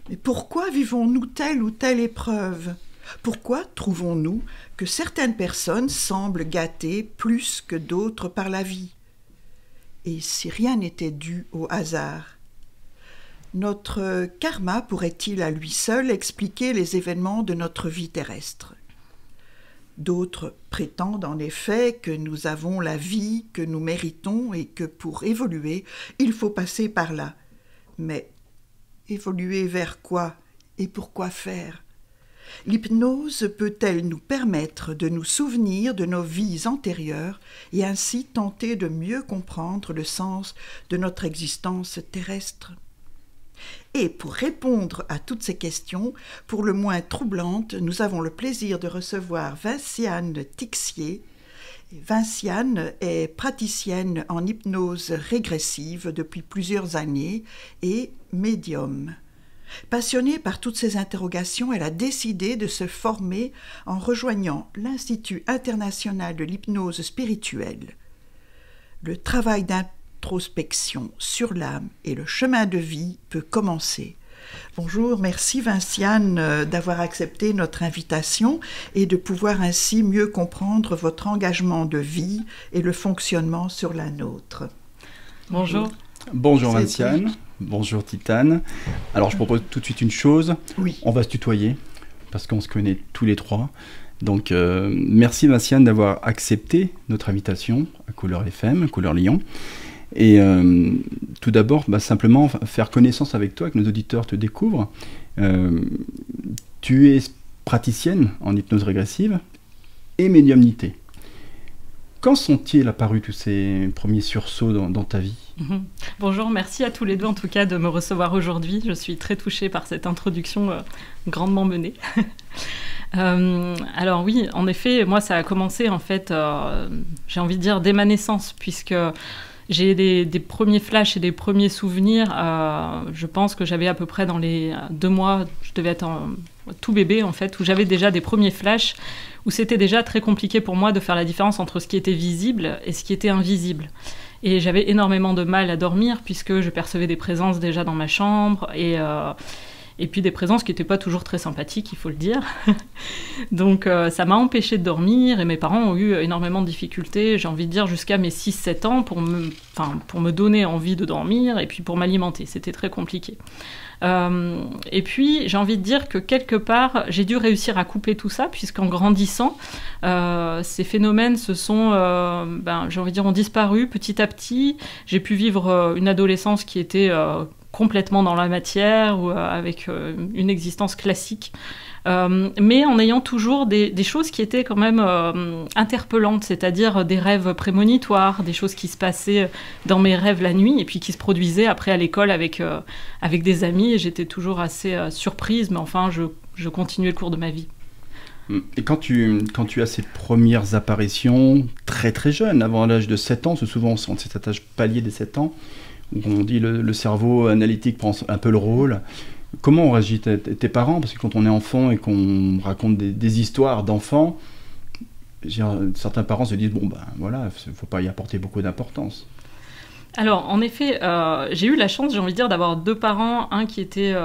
Mais pourquoi vivons-nous telle ou telle épreuve? Pourquoi trouvons-nous que certaines personnes semblent gâtées plus que d'autres par la vie? Et si rien n'était dû au hasard? Notre karma pourrait-il à lui seul expliquer les événements de notre vie terrestre? D'autres prétendent en effet que nous avons la vie que nous méritons et que pour évoluer, il faut passer par là. Mais évoluer vers quoi et pour quoi faire? L'hypnose peut-elle nous permettre de nous souvenir de nos vies antérieures et ainsi tenter de mieux comprendre le sens de notre existence terrestre? Et pour répondre à toutes ces questions, pour le moins troublantes, nous avons le plaisir de recevoir Vinciane Tixier. Vinciane est praticienne en hypnose régressive depuis plusieurs années et médium. Passionnée par toutes ces interrogations, elle a décidé de se former en rejoignant l'Institut international de l'hypnose spirituelle. Le travail d'introspection sur l'âme et le chemin de vie peut commencer. Bonjour, merci Vinciane d'avoir accepté notre invitation et de pouvoir ainsi mieux comprendre votre engagement de vie et le fonctionnement sur la nôtre. Bonjour. Bonjour Vinciane, bonjour Titane. Alors je propose tout de suite une chose, Oui. On va se tutoyer parce qu'on se connaît tous les trois. Donc merci Vinciane d'avoir accepté notre invitation à Couleur FM, Couleur Lyon. Et tout d'abord, simplement faire connaissance avec toi, que nos auditeurs te découvrent. Tu es praticienne en hypnose régressive et médiumnité. Quand sont-ils apparus tous ces premiers sursauts dans ta vie? Bonjour, merci à tous les deux en tout cas de me recevoir aujourd'hui. Je suis très touchée par cette introduction grandement menée. Alors oui, en effet, moi ça a commencé en fait, j'ai envie de dire dès ma naissance, puisque j'ai des premiers flashs et des premiers souvenirs. Je pense que j'avais à peu près dans les 2 mois, je devais être tout bébé en fait, où j'avais déjà des premiers flashs, où c'était déjà très compliqué pour moi de faire la différence entre ce qui était visible et ce qui était invisible. Et j'avais énormément de mal à dormir puisque je percevais des présences déjà dans ma chambre et puis des présences qui n'étaient pas toujours très sympathiques, il faut le dire. Donc ça m'a empêchée de dormir et mes parents ont eu énormément de difficultés, j'ai envie de dire jusqu'à mes 6-7 ans pour me donner envie de dormir et puis pour m'alimenter. C'était très compliqué. Et puis j'ai envie de dire que quelque part j'ai dû réussir à couper tout ça puisqu'en grandissant ces phénomènes se sont j'ai envie de dire ont disparu petit à petit. J'ai pu vivre une adolescence qui était complètement dans la matière ou avec une existence classique, mais en ayant toujours des choses qui étaient quand même interpellantes, c'est-à-dire des rêves prémonitoires, des choses qui se passaient dans mes rêves la nuit et puis qui se produisaient après à l'école avec des amis, et j'étais toujours assez surprise, mais enfin je continuais le cours de ma vie. Et quand tu as ces premières apparitions très très jeunes, avant l'âge de 7 ans, c'est souvent cet âge palier des 7 ans, où on dit le cerveau analytique prend un peu le rôle. Comment ont réagi tes parents? Parce que quand on est enfant et qu'on raconte des histoires d'enfants, certains parents se disent voilà, il ne faut pas y apporter beaucoup d'importance. Alors, en effet, j'ai eu la chance, j'ai envie de dire, d'avoir 2 parents, un qui était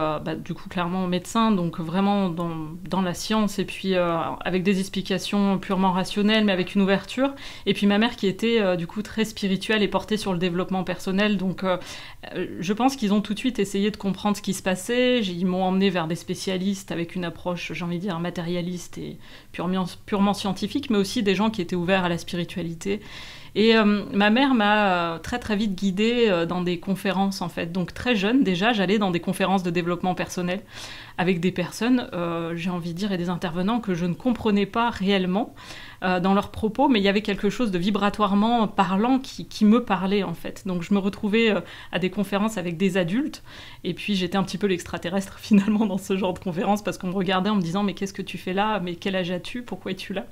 du coup clairement médecin, donc vraiment dans la science, et puis avec des explications purement rationnelles, mais avec une ouverture, et puis ma mère qui était du coup très spirituelle et portée sur le développement personnel, donc je pense qu'ils ont tout de suite essayé de comprendre ce qui se passait. Ils m'ont emmené vers des spécialistes avec une approche, j'ai envie de dire, matérialiste et purement scientifique, mais aussi des gens qui étaient ouverts à la spiritualité. Et ma mère m'a très très vite guidée dans des conférences en fait. Donc très jeune déjà, j'allais dans des conférences de développement personnel avec des personnes, j'ai envie de dire, et des intervenants que je ne comprenais pas réellement dans leurs propos, mais il y avait quelque chose de vibratoirement parlant qui me parlait en fait. Donc je me retrouvais à des conférences avec des adultes, et puis j'étais un petit peu l'extraterrestre finalement dans ce genre de conférences, parce qu'on me regardait en me disant mais qu'est-ce que tu fais là, mais quel âge as-tu, pourquoi es-tu là?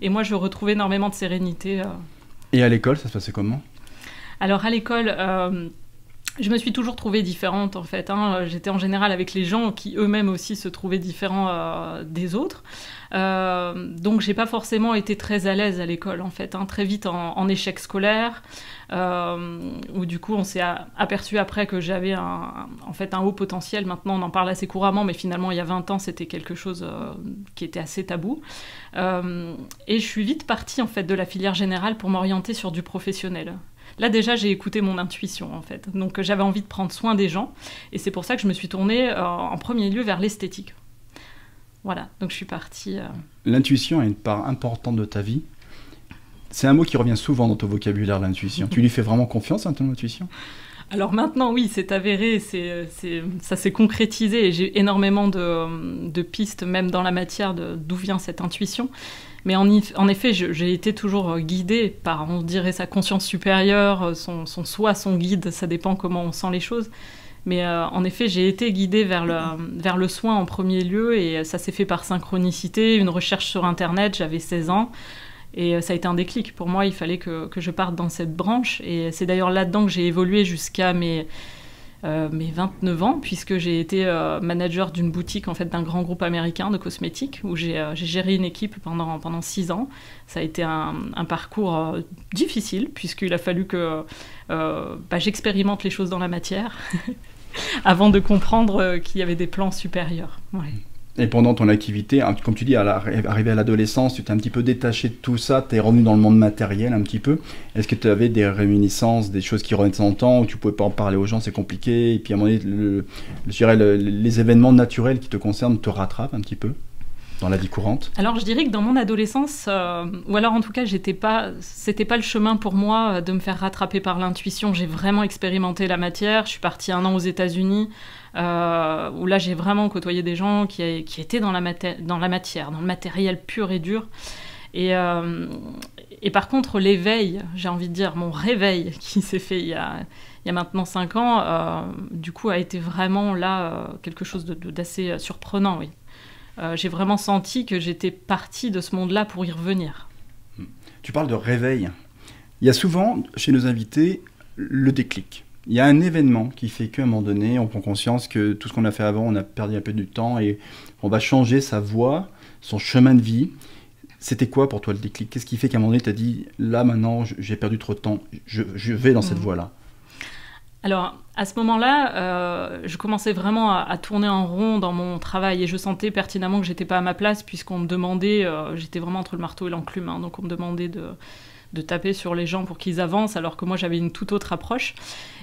Et moi je retrouvais énormément de sérénité. Et à l'école, ça se passait comment? Alors à l'école, Je me suis toujours trouvée différente, en fait. J'étais en général avec les gens qui eux-mêmes aussi se trouvaient différents des autres. Donc, j'ai pas forcément été très à l'aise à l'école, en fait. Très vite en échec scolaire, où du coup, on s'est aperçu après que j'avais en fait un haut potentiel. Maintenant, on en parle assez couramment, mais finalement, il y a 20 ans, c'était quelque chose qui était assez tabou. Et je suis vite partie, en fait, de la filière générale pour m'orienter sur du professionnel. Là, déjà, j'ai écouté mon intuition, en fait. Donc, j'avais envie de prendre soin des gens. Et c'est pour ça que je me suis tournée en premier lieu vers l'esthétique. Voilà, donc je suis partie... L'intuition est une part importante de ta vie. C'est un mot qui revient souvent dans ton vocabulaire, l'intuition. Tu lui fais vraiment confiance à ton intuition ? Alors maintenant, oui, c'est avéré, ça s'est concrétisé. Et j'ai énormément de pistes, même dans la matière, d'où vient cette intuition. Mais en effet, j'ai été toujours guidée par, on dirait, sa conscience supérieure, son soi, son guide, ça dépend comment on sent les choses. Mais en effet, j'ai été guidée vers le soin en premier lieu, et ça s'est fait par synchronicité, une recherche sur Internet, j'avais 16 ans, et ça a été un déclic. Pour moi, il fallait que je parte dans cette branche, et c'est d'ailleurs là-dedans que j'ai évolué jusqu'à mes 29 ans, puisque j'ai été manager d'une boutique, en fait, d'un grand groupe américain de cosmétiques, où j'ai géré une équipe pendant 6 ans. Ça a été un parcours difficile, puisqu'il a fallu que j'expérimente les choses dans la matière, avant de comprendre qu'il y avait des plans supérieurs. Ouais. Et pendant ton activité, comme tu dis, arrivé à l'adolescence, tu t'es un petit peu détaché de tout ça, tu es revenu dans le monde matériel un petit peu. Est-ce que tu avais des réminiscences, des choses qui revenaient de temps en temps, où tu ne pouvais pas en parler aux gens, c'est compliqué, et puis à un moment donné, je dirais, les événements naturels qui te concernent te rattrapent un petit peu dans la vie courante? Alors je dirais que dans mon adolescence, ou alors en tout cas, c'était pas le chemin pour moi de me faire rattraper par l'intuition. J'ai vraiment expérimenté la matière. Je suis partie 1 an aux États-Unis, où là j'ai vraiment côtoyé des gens qui étaient dans la matière, dans le matériel pur et dur. Et par contre, l'éveil, j'ai envie de dire, mon réveil qui s'est fait il y a maintenant 5 ans, du coup a été vraiment là quelque chose d'assez surprenant, oui. J'ai vraiment senti que j'étais partie de ce monde-là pour y revenir. Tu parles de réveil. Il y a souvent, chez nos invités, le déclic. Il y a un événement qui fait qu'à un moment donné, on prend conscience que tout ce qu'on a fait avant, on a perdu un peu du temps et on va changer sa voie, son chemin de vie. C'était quoi pour toi le déclic? Qu'est-ce qui fait qu'à un moment donné, tu as dit, là maintenant, j'ai perdu trop de temps, je vais dans cette voie-là? Alors, à ce moment-là, je commençais vraiment à tourner en rond dans mon travail et je sentais pertinemment que j'étais pas à ma place puisqu'on me demandait, j'étais vraiment entre le marteau et l'enclume, donc on me demandait de taper sur les gens pour qu'ils avancent alors que moi j'avais une toute autre approche.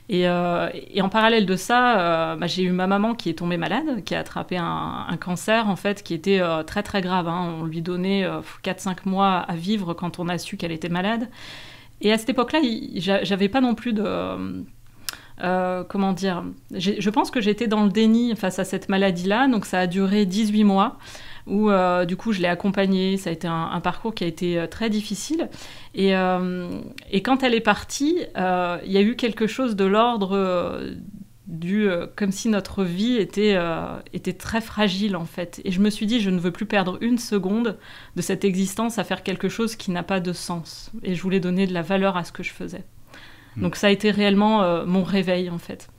Et en parallèle de ça, j'ai eu ma maman qui est tombée malade, qui a attrapé un cancer en fait qui était très très grave. On lui donnait 4-5 mois à vivre quand on a su qu'elle était malade. Et à cette époque-là, j'avais pas non plus de... comment dire, je pense que j'étais dans le déni face à cette maladie-là, donc ça a duré 18 mois, où du coup je l'ai accompagnée, ça a été un parcours qui a été très difficile, et quand elle est partie, il y a eu quelque chose de l'ordre comme si notre vie était très fragile en fait, et je me suis dit je ne veux plus perdre une seconde de cette existence à faire quelque chose qui n'a pas de sens, et je voulais donner de la valeur à ce que je faisais. Donc ça a été réellement mon réveil, en fait.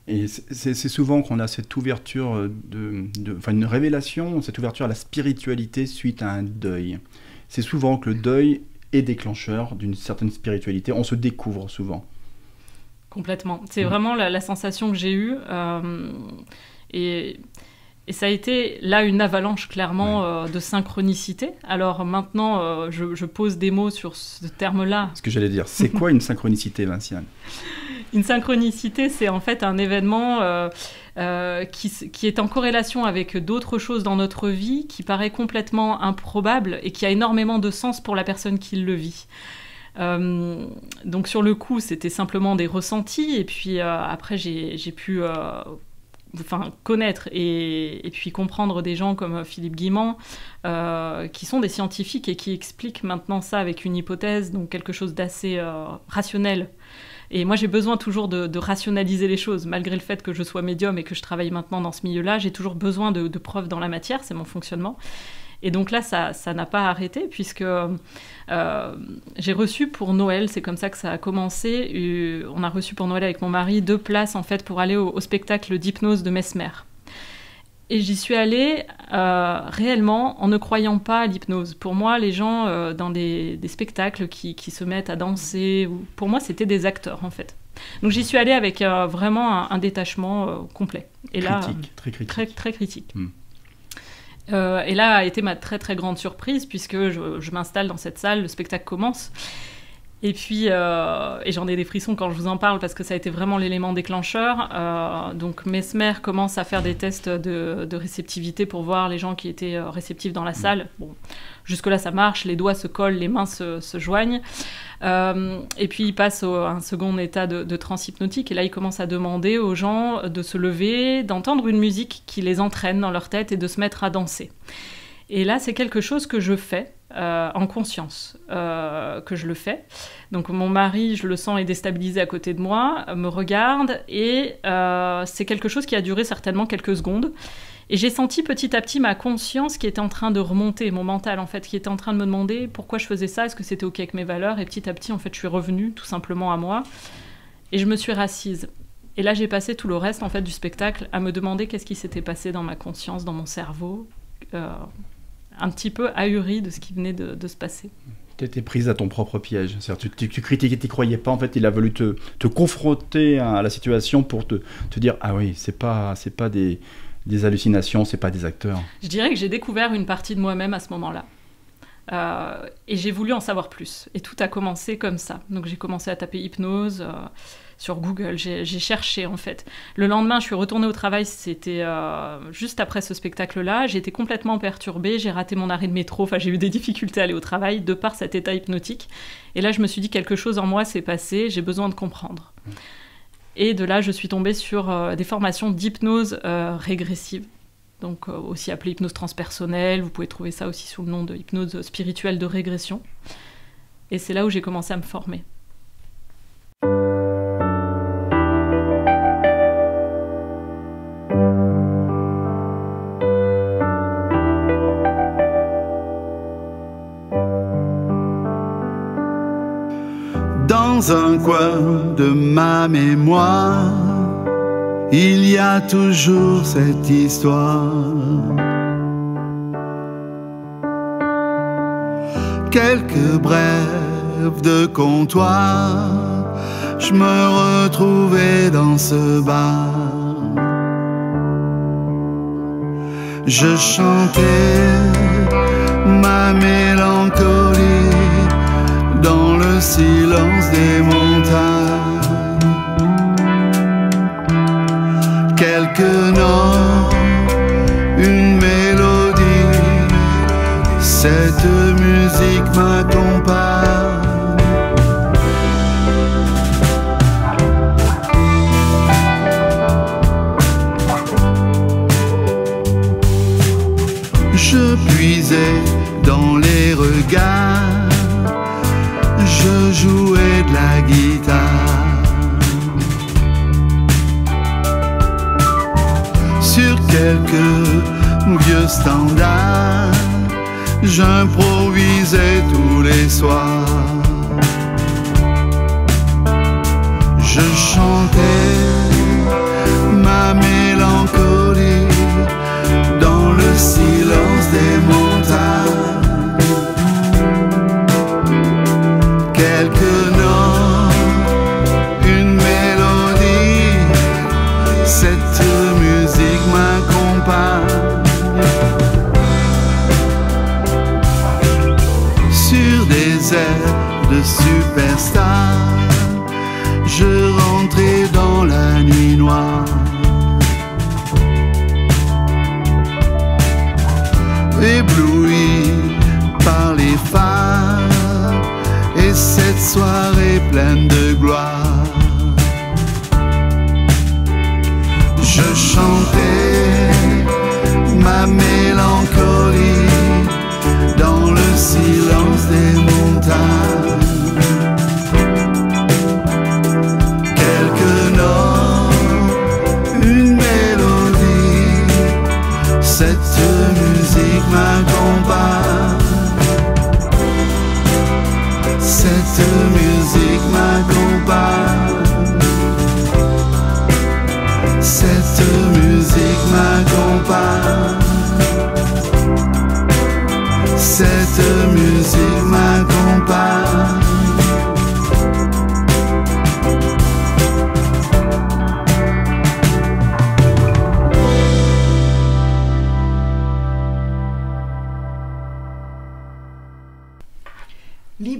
Et c'est souvent qu'on a cette ouverture, une révélation, cette ouverture à la spiritualité suite à un deuil. C'est souvent que le deuil est déclencheur d'une certaine spiritualité. On se découvre souvent. Complètement. C'est vraiment la sensation que j'ai eue. Et ça a été là une avalanche clairement de synchronicité. Alors maintenant, je pose des mots sur ce terme-là. Ce que j'allais dire, c'est quoi une synchronicité, Vinciane? Une synchronicité, c'est en fait un événement qui est en corrélation avec d'autres choses dans notre vie, qui paraît complètement improbable et qui a énormément de sens pour la personne qui le vit. Donc sur le coup, c'était simplement des ressentis, et puis après j'ai pu... connaître et puis comprendre des gens comme Philippe Guimand, qui sont des scientifiques et qui expliquent maintenant ça avec une hypothèse, donc quelque chose d'assez rationnel. Et moi, j'ai besoin toujours de rationaliser les choses, malgré le fait que je sois médium et que je travaille maintenant dans ce milieu-là, j'ai toujours besoin de preuves dans la matière, c'est mon fonctionnement. Et donc là, ça n'a pas arrêté, puisque j'ai reçu pour Noël, c'est comme ça que ça a commencé, on a reçu pour Noël avec mon mari 2 places en fait, pour aller au spectacle d'hypnose de Mesmer. Et j'y suis allée réellement en ne croyant pas à l'hypnose. Pour moi, les gens dans des spectacles qui se mettent à danser, pour moi, c'était des acteurs en fait. Donc j'y suis allée avec vraiment un détachement complet. Et là, très critique. Très critique. Et là a été ma très très grande surprise, puisque je m'installe dans cette salle, le spectacle commence. Et puis, et j'en ai des frissons quand je vous en parle, parce que ça a été vraiment l'élément déclencheur. Donc Mesmer commence à faire des tests de réceptivité pour voir les gens qui étaient réceptifs dans la salle. Bon, jusque-là ça marche, les doigts se collent, les mains se joignent. Et puis il passe à un second état de transe hypnotique, et là il commence à demander aux gens de se lever, d'entendre une musique qui les entraîne dans leur tête et de se mettre à danser. Et là c'est quelque chose que je fais en conscience, que je le fais. Donc mon mari, je le sens, est déstabilisé à côté de moi, me regarde, et c'est quelque chose qui a duré certainement quelques secondes. Et j'ai senti petit à petit ma conscience qui était en train de remonter, mon mental en fait, qui était en train de me demander pourquoi je faisais ça, est-ce que c'était ok avec mes valeurs, et petit à petit en fait je suis revenue tout simplement à moi, et je me suis rassise. Et là j'ai passé tout le reste en fait du spectacle à me demander qu'est-ce qui s'était passé dans ma conscience, dans mon cerveau, un petit peu ahuri de ce qui venait de se passer. Tu étais prise à ton propre piège. Tu critiquais, tu n'y croyais pas. En fait, il a voulu te confronter à la situation pour te dire « Ah oui, c'est pas des hallucinations, c'est pas des acteurs. » Je dirais que j'ai découvert une partie de moi-même à ce moment-là. Et j'ai voulu en savoir plus. Et tout a commencé comme ça. Donc j'ai commencé à taper hypnose sur Google. J'ai cherché en fait. Le lendemain, je suis retournée au travail. C'était juste après ce spectacle-là. J'ai été complètement perturbée. J'ai raté mon arrêt de métro. Enfin, j'ai eu des difficultés à aller au travail de par cet état hypnotique. Et là, je me suis dit quelque chose en moi s'est passé. J'ai besoin de comprendre. Et de là, je suis tombée sur des formations d'hypnose régressive. Donc aussi appelée hypnose transpersonnelle. Vous pouvez trouver ça aussi sous le nom de hypnose spirituelle de régression. Et c'est là où j'ai commencé à me former. Dans un coin de ma mémoire, il y a toujours cette histoire. Quelques brèves de comptoir, je me retrouvais dans ce bar. Je chantais ma mélancolie dans le silence des montagnes. Quelques notes, une mélodie, cette musique m'accompagne. Je puisais dans les regards, je jouais de la guitare. Sur quelques vieux standards, j'improvisais tous les soirs. Je chantais ma mélancolie dans le silence des montagnes. Quelques notes, une mélodie, cette musique m'accompagne. Sur des airs de superstar, je rentrais dans la nuit noire. Ébloui par les phares et cette soirée pleine de gloire. Je chantais ma mélancolie dans le silence des montagnes. Quelques notes, une mélodie, cette musique m'accompagne.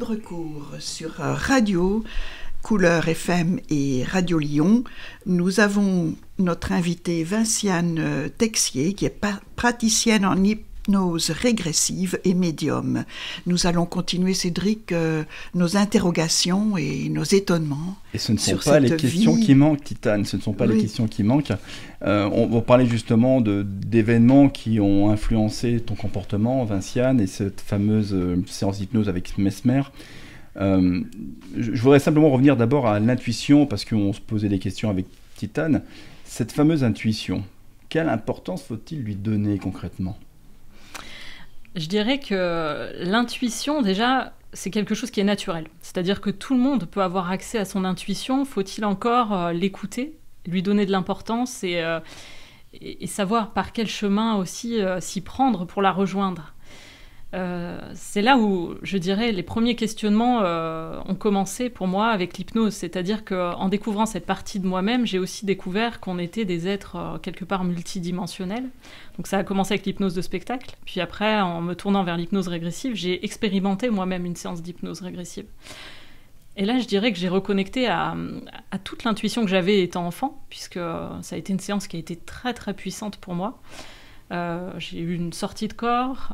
libre cours sur Radio Couleur FM et Radio Lyon. Nous avons notre invitée Vinciane Texier, qui est praticienne en hypnose régressive et médium. Nous allons continuer, Cédric, nos interrogations et nos étonnements. Et ce ne sont pas les questions qui manquent, Titane, ce ne sont pas les questions qui manquent. On va parler justement d'événements qui ont influencé ton comportement, Vinciane, et cette fameuse séance d'hypnose avec Mesmer. Je voudrais simplement revenir d'abord à l'intuition, parce qu'on se posait des questions avec Titane. Cette fameuse intuition, quelle importance faut-il lui donner concrètement ? Je dirais que l'intuition, déjà, c'est quelque chose qui est naturel. C'est-à-dire que tout le monde peut avoir accès à son intuition. Faut-il encore l'écouter, lui donner de l'importance et savoir par quel chemin aussi s'y prendre pour la rejoindre. C'est là où, je dirais, les premiers questionnements ont commencé pour moi avec l'hypnose. C'est-à-dire qu'en découvrant cette partie de moi-même, j'ai aussi découvert qu'on était des êtres quelque part multidimensionnels. Donc ça a commencé avec l'hypnose de spectacle. Puis après, en me tournant vers l'hypnose régressive, j'ai expérimenté moi-même une séance d'hypnose régressive. Et là, je dirais que j'ai reconnecté à toute l'intuition que j'avais étant enfant, puisque ça a été une séance qui a été très très puissante pour moi. J'ai eu une sortie de corps,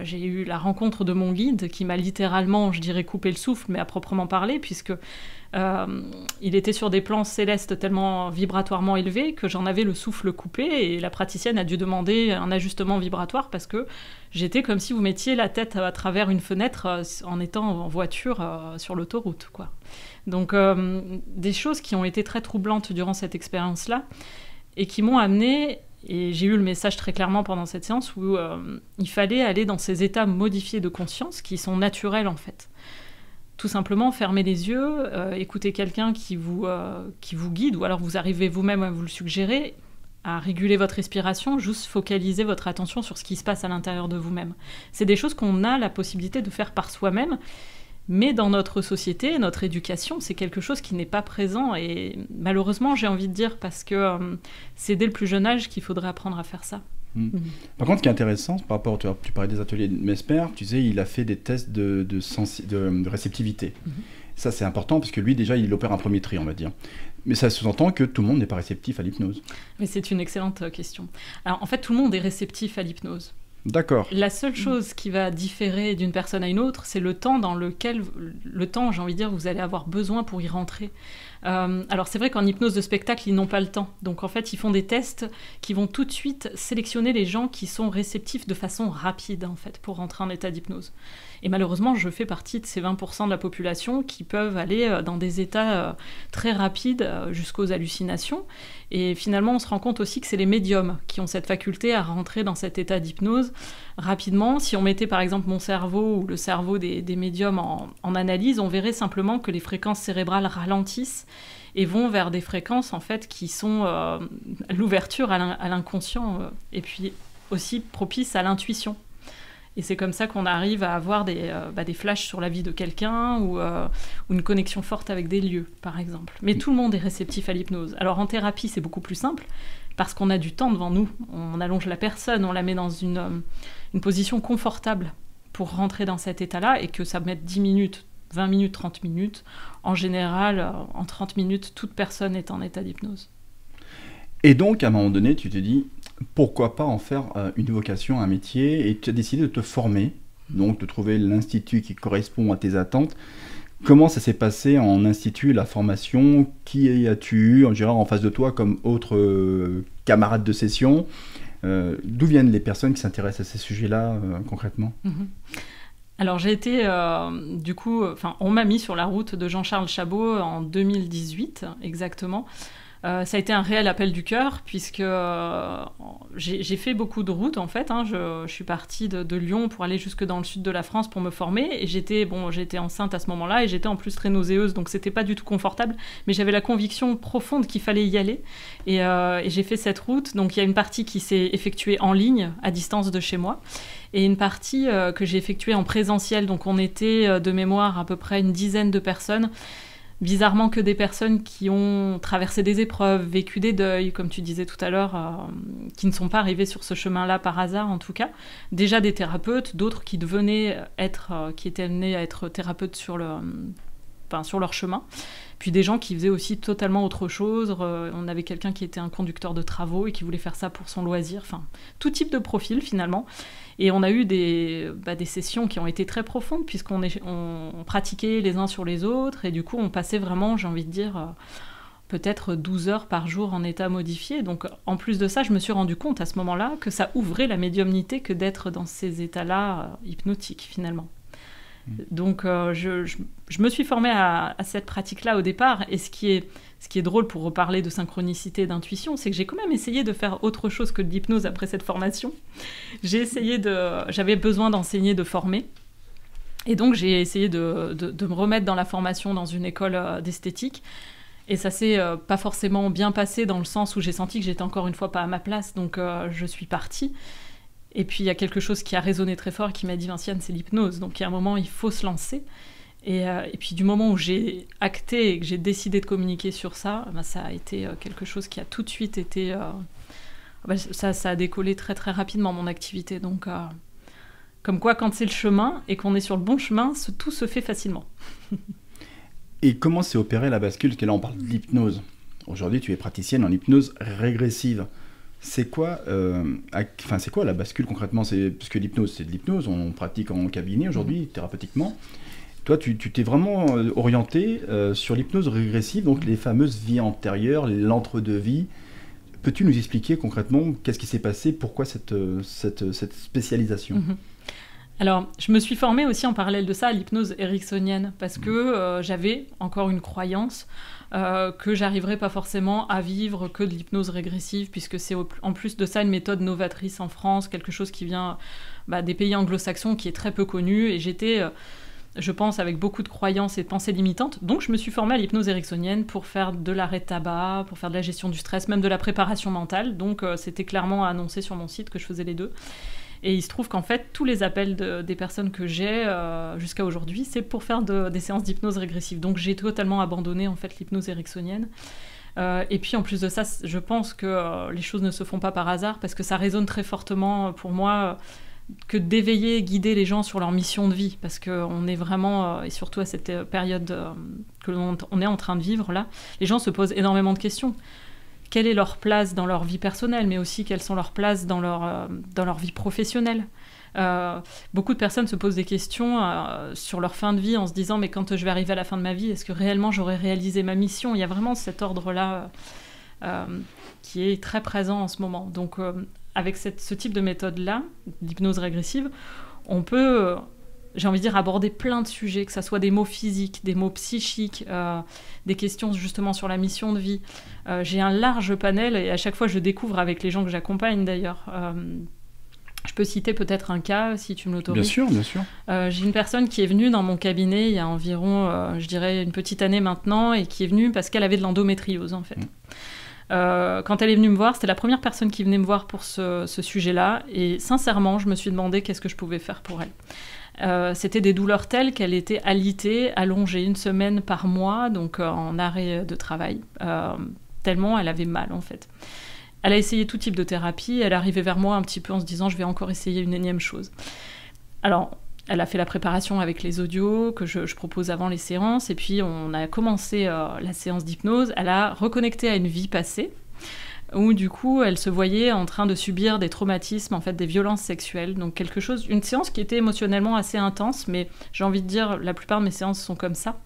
j'ai eu la rencontre de mon guide qui m'a littéralement, je dirais, coupé le souffle, mais à proprement parler, puisque il était sur des plans célestes tellement vibratoirement élevés que j'en avais le souffle coupé, et la praticienne a dû demander un ajustement vibratoire parce que j'étais comme si vous mettiez la tête à travers une fenêtre en étant en voiture sur l'autoroute, quoi. Donc des choses qui ont été très troublantes durant cette expérience-là et qui m'ont amenée. Et j'ai eu le message très clairement pendant cette séance où il fallait aller dans ces états modifiés de conscience qui sont naturels en fait. Tout simplement fermer les yeux, écouter quelqu'un qui vous guide, ou alors vous arrivez vous-même à vous le suggérer, à réguler votre respiration, juste focaliser votre attention sur ce qui se passe à l'intérieur de vous-même. C'est des choses qu'on a la possibilité de faire par soi-même, mais dans notre société, notre éducation, c'est quelque chose qui n'est pas présent. Et malheureusement, j'ai envie de dire, parce que c'est dès le plus jeune âge qu'il faudrait apprendre à faire ça. Par contre, ce qui est intéressant, par rapport, tu parlais des ateliers de Mesmer, tu disais il a fait des tests de réceptivité. Ça, c'est important, parce que lui, déjà, il opère un premier tri, on va dire. Mais ça sous-entend que tout le monde n'est pas réceptif à l'hypnose. Mais c'est une excellente question. Alors, en fait, tout le monde est réceptif à l'hypnose. D'accord. La seule chose qui va différer d'une personne à une autre, c'est le temps dans lequel, j'ai envie de dire, vous allez avoir besoin pour y rentrer. Alors c'est vrai qu'en hypnose de spectacle, ils n'ont pas le temps. Donc en fait, ils font des tests qui vont tout de suite sélectionner les gens qui sont réceptifs de façon rapide, en fait, pour rentrer en état d'hypnose. Et malheureusement, je fais partie de ces 20% de la population qui peuvent aller dans des états très rapides jusqu'aux hallucinations. Et finalement, on se rend compte aussi que c'est les médiums qui ont cette faculté à rentrer dans cet état d'hypnose rapidement. Si on mettait par exemple mon cerveau ou le cerveau des médiums en analyse, on verrait simplement que les fréquences cérébrales ralentissent et vont vers des fréquences en fait qui sont l'ouverture à l'inconscient et puis aussi propices à l'intuition. Et c'est comme ça qu'on arrive à avoir des flashs sur la vie de quelqu'un ou une connexion forte avec des lieux, par exemple. Mais tout le monde est réceptif à l'hypnose. Alors en thérapie, c'est beaucoup plus simple parce qu'on a du temps devant nous. On allonge la personne, on la met dans une position confortable pour rentrer dans cet état-là et que ça mette 10 minutes, 20 minutes, 30 minutes. En général, en 30 minutes, toute personne est en état d'hypnose. Et donc, à un moment donné, tu te dis, pourquoi pas en faire une vocation, un métier, et tu as décidé de te former, donc de trouver l'institut qui correspond à tes attentes. Comment ça s'est passé en institut, la formation? Qui as-tu eu en face de toi comme autres camarades de session? D'où viennent les personnes qui s'intéressent à ces sujets-là concrètement? Alors j'ai été, on m'a mis sur la route de Jean-Charles Chabot en 2018 exactement. Ça a été un réel appel du cœur puisque j'ai fait beaucoup de routes en fait. Je suis partie de Lyon pour aller jusque dans le sud de la France pour me former et j'étais enceinte à ce moment-là et j'étais en plus très nauséeuse donc c'était pas du tout confortable mais j'avais la conviction profonde qu'il fallait y aller et j'ai fait cette route. Donc il y a une partie qui s'est effectuée en ligne à distance de chez moi et une partie que j'ai effectuée en présentiel. Donc on était de mémoire à peu près une dizaine de personnes bizarrement que des personnes qui ont traversé des épreuves, vécu des deuils, comme tu disais tout à l'heure, qui ne sont pas arrivés sur ce chemin-là par hasard en tout cas. Déjà des thérapeutes, d'autres qui qui étaient amenés à être thérapeutes sur leur chemin. Puis des gens qui faisaient aussi totalement autre chose. On avait quelqu'un qui était un conducteur de travaux et qui voulait faire ça pour son loisir. Enfin, tout type de profil finalement. Et on a eu des sessions qui ont été très profondes puisqu'on pratiquait les uns sur les autres. Et du coup, on passait vraiment, j'ai envie de dire, peut-être 12 heures par jour en état modifié. Donc en plus de ça, je me suis rendu compte à ce moment-là que ça ouvrait la médiumnité que d'être dans ces états-là hypnotiques finalement. Donc je me suis formée à cette pratique-là au départ, et ce qui est drôle pour reparler de synchronicité et d'intuition, c'est que j'ai quand même essayé de faire autre chose que de l'hypnose après cette formation. J'avais besoin d'enseigner, de former, et donc j'ai essayé de me remettre dans la formation dans une école d'esthétique, et ça s'est pas forcément bien passé dans le sens où j'ai senti que j'étais encore une fois pas à ma place, donc je suis partie. Et puis il y a quelque chose qui a résonné très fort et qui m'a dit « Vinciane, c'est l'hypnose ». Donc il y a un moment, il faut se lancer. Et puis du moment où j'ai acté et que j'ai décidé de communiquer sur ça, ça a été quelque chose qui a tout de suite été... ça a décollé très très rapidement, mon activité. Donc comme quoi, quand c'est le chemin et qu'on est sur le bon chemin, tout se fait facilement. Et comment s'est opérée la bascule? Parce que là, on parle de l'hypnose. Aujourd'hui, tu es praticienne en hypnose régressive. C'est quoi la bascule concrètement? Parce que l'hypnose, c'est de l'hypnose, on pratique en cabinet aujourd'hui, thérapeutiquement. Toi, tu t'es vraiment orienté sur l'hypnose régressive, donc les fameuses vies antérieures, l'entre-deux-vies. Peux-tu nous expliquer concrètement qu'est-ce qui s'est passé, pourquoi cette spécialisation? Alors, je me suis formée aussi en parallèle de ça à l'hypnose ericksonienne, parce que j'avais encore une croyance que j'arriverais pas forcément à vivre que de l'hypnose régressive, puisque c'est en plus de ça une méthode novatrice en France, quelque chose qui vient des pays anglo-saxons, qui est très peu connu, et j'étais, je pense, avec beaucoup de croyances et de pensées limitantes. Donc je me suis formée à l'hypnose ericksonienne pour faire de l'arrêt de tabac, pour faire de la gestion du stress, même de la préparation mentale, donc c'était clairement annoncé sur mon site que je faisais les deux. Et il se trouve qu'en fait, tous les appels des personnes que j'ai jusqu'à aujourd'hui, c'est pour faire des séances d'hypnose régressive. Donc j'ai totalement abandonné en fait l'hypnose ericksonienne. Et puis en plus de ça, je pense que les choses ne se font pas par hasard, parce que ça résonne très fortement pour moi que d'éveiller et guider les gens sur leur mission de vie. Parce qu'on est vraiment, et surtout à cette période que l'on est en train de vivre là, les gens se posent énormément de questions. Quelle est leur place dans leur vie personnelle, mais aussi quelles sont leurs places dans leur vie professionnelle. Beaucoup de personnes se posent des questions sur leur fin de vie en se disant « mais quand je vais arriver à la fin de ma vie, est-ce que réellement j'aurai réalisé ma mission ?» Il y a vraiment cet ordre-là qui est très présent en ce moment. Donc avec ce type de méthode-là, l'hypnose régressive, on peut... j'ai envie de dire, aborder plein de sujets, que ce soit des mots physiques, des mots psychiques, des questions justement sur la mission de vie. J'ai un large panel, et à chaque fois je découvre avec les gens que j'accompagne d'ailleurs. Je peux citer peut-être un cas, si tu me l'autorises. Bien sûr, bien sûr. J'ai une personne qui est venue dans mon cabinet il y a environ, je dirais, une petite année maintenant, et qui est venue parce qu'elle avait de l'endométriose en fait. Quand elle est venue me voir, c'était la première personne qui venait me voir pour ce sujet-là, et sincèrement, je me suis demandé qu'est-ce que je pouvais faire pour elle. C'était des douleurs telles qu'elle était alitée, allongée 1 semaine par mois, donc en arrêt de travail, tellement elle avait mal en fait. Elle a essayé tout type de thérapie, elle est arrivée vers moi un petit peu en se disant je vais encore essayer une énième chose. Alors, elle a fait la préparation avec les audios que je propose avant les séances, et puis on a commencé la séance d'hypnose. Elle a reconnecté à une vie passée, où du coup elle se voyait en train de subir des traumatismes, en fait des violences sexuelles, donc une séance qui était émotionnellement assez intense, mais j'ai envie de dire la plupart de mes séances sont comme ça.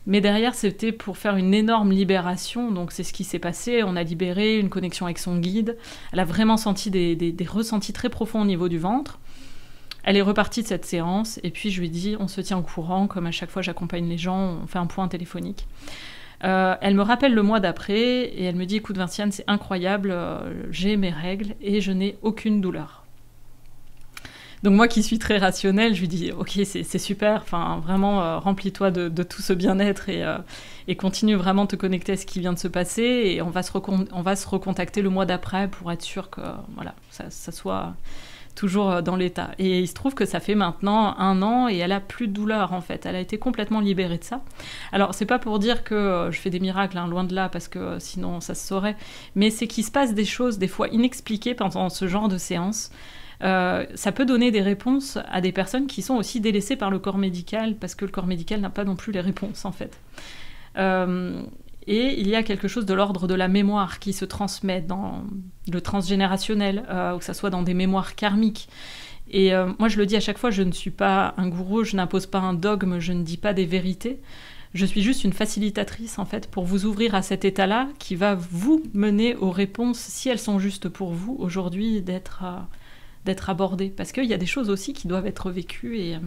Mais derrière, c'était pour faire une énorme libération, donc c'est ce qui s'est passé. On a libéré une connexion avec son guide. Elle a vraiment senti des ressentis très profonds au niveau du ventre. Elle est repartie de cette séance, et puis je lui ai dit, on se tient au courant, comme à chaque fois j'accompagne les gens, on fait un point téléphonique. Elle me rappelle le mois d'après, et elle me dit, écoute Vinciane, c'est incroyable, j'ai mes règles, et je n'ai aucune douleur. Donc moi qui suis très rationnelle, je lui dis ok c'est super, enfin vraiment remplis-toi de tout ce bien-être et continue vraiment de te connecter à ce qui vient de se passer et on va se recontacter le mois d'après pour être sûr que voilà ça soit toujours dans l'état. Et il se trouve que ça fait maintenant 1 an et elle a plus de douleur en fait. Elle a été complètement libérée de ça. Alors c'est pas pour dire que je fais des miracles, loin de là, parce que sinon ça se saurait. Mais c'est qu'il se passe des choses des fois inexpliquées pendant ce genre de séance. Ça peut donner des réponses à des personnes qui sont aussi délaissées par le corps médical, parce que le corps médical n'a pas non plus les réponses en fait. Et il y a quelque chose de l'ordre de la mémoire qui se transmet dans le transgénérationnel, ou que ça soit dans des mémoires karmiques. Et moi, je le dis à chaque fois, je ne suis pas un gourou, je n'impose pas un dogme, je ne dis pas des vérités. Je suis juste une facilitatrice, en fait, pour vous ouvrir à cet état-là qui va vous mener aux réponses, si elles sont justes pour vous, aujourd'hui, d'être abordées. Parce qu'il y a des choses aussi qui doivent être vécues et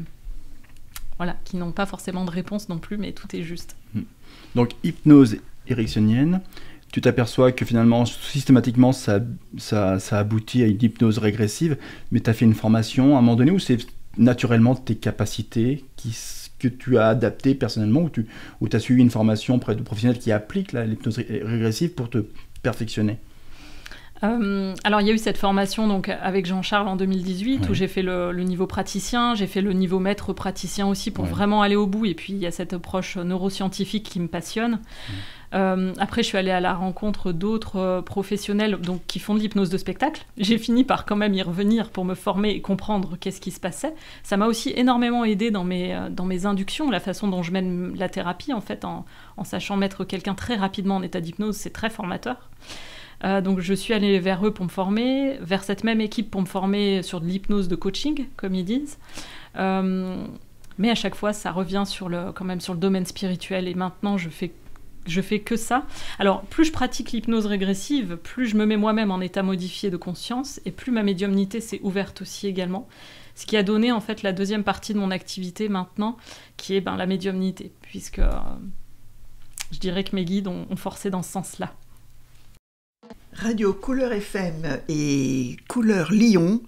voilà, qui n'ont pas forcément de réponse non plus, mais tout est juste. Donc, hypnose ericksonienne, tu t'aperçois que finalement, systématiquement, ça aboutit à une hypnose régressive, mais tu as fait une formation à un moment donné où c'est naturellement tes capacités que tu as adaptées personnellement, ou tu as suivi une formation auprès de professionnels qui appliquent l'hypnose régressive pour te perfectionner? Alors il y a eu cette formation donc avec Jean-Charles en 2018 où j'ai fait le niveau praticien, j'ai fait le niveau maître praticien aussi pour vraiment aller au bout, et puis il y a cette approche neuroscientifique qui me passionne. Après je suis allée à la rencontre d'autres professionnels donc, qui font de l'hypnose de spectacle. J'ai fini par quand même y revenir pour me former et comprendre qu'est-ce qui se passait. Ça m'a aussi énormément aidée dans mes inductions, la façon dont je mène la thérapie en fait, en sachant mettre quelqu'un très rapidement en état d'hypnose, c'est très formateur. Donc je suis allée vers eux pour me former, vers cette même équipe pour me former sur de l'hypnose de coaching, comme ils disent. Mais à chaque fois, ça revient quand même sur le domaine spirituel. Et maintenant, je fais que ça. Alors, plus je pratique l'hypnose régressive, plus je me mets moi-même en état modifié de conscience, et plus ma médiumnité s'est ouverte aussi également. Ce qui a donné en fait la deuxième partie de mon activité maintenant, qui est la médiumnité, puisque je dirais que mes guides ont forcé dans ce sens-là. Radio Couleur FM et Couleur Lyon.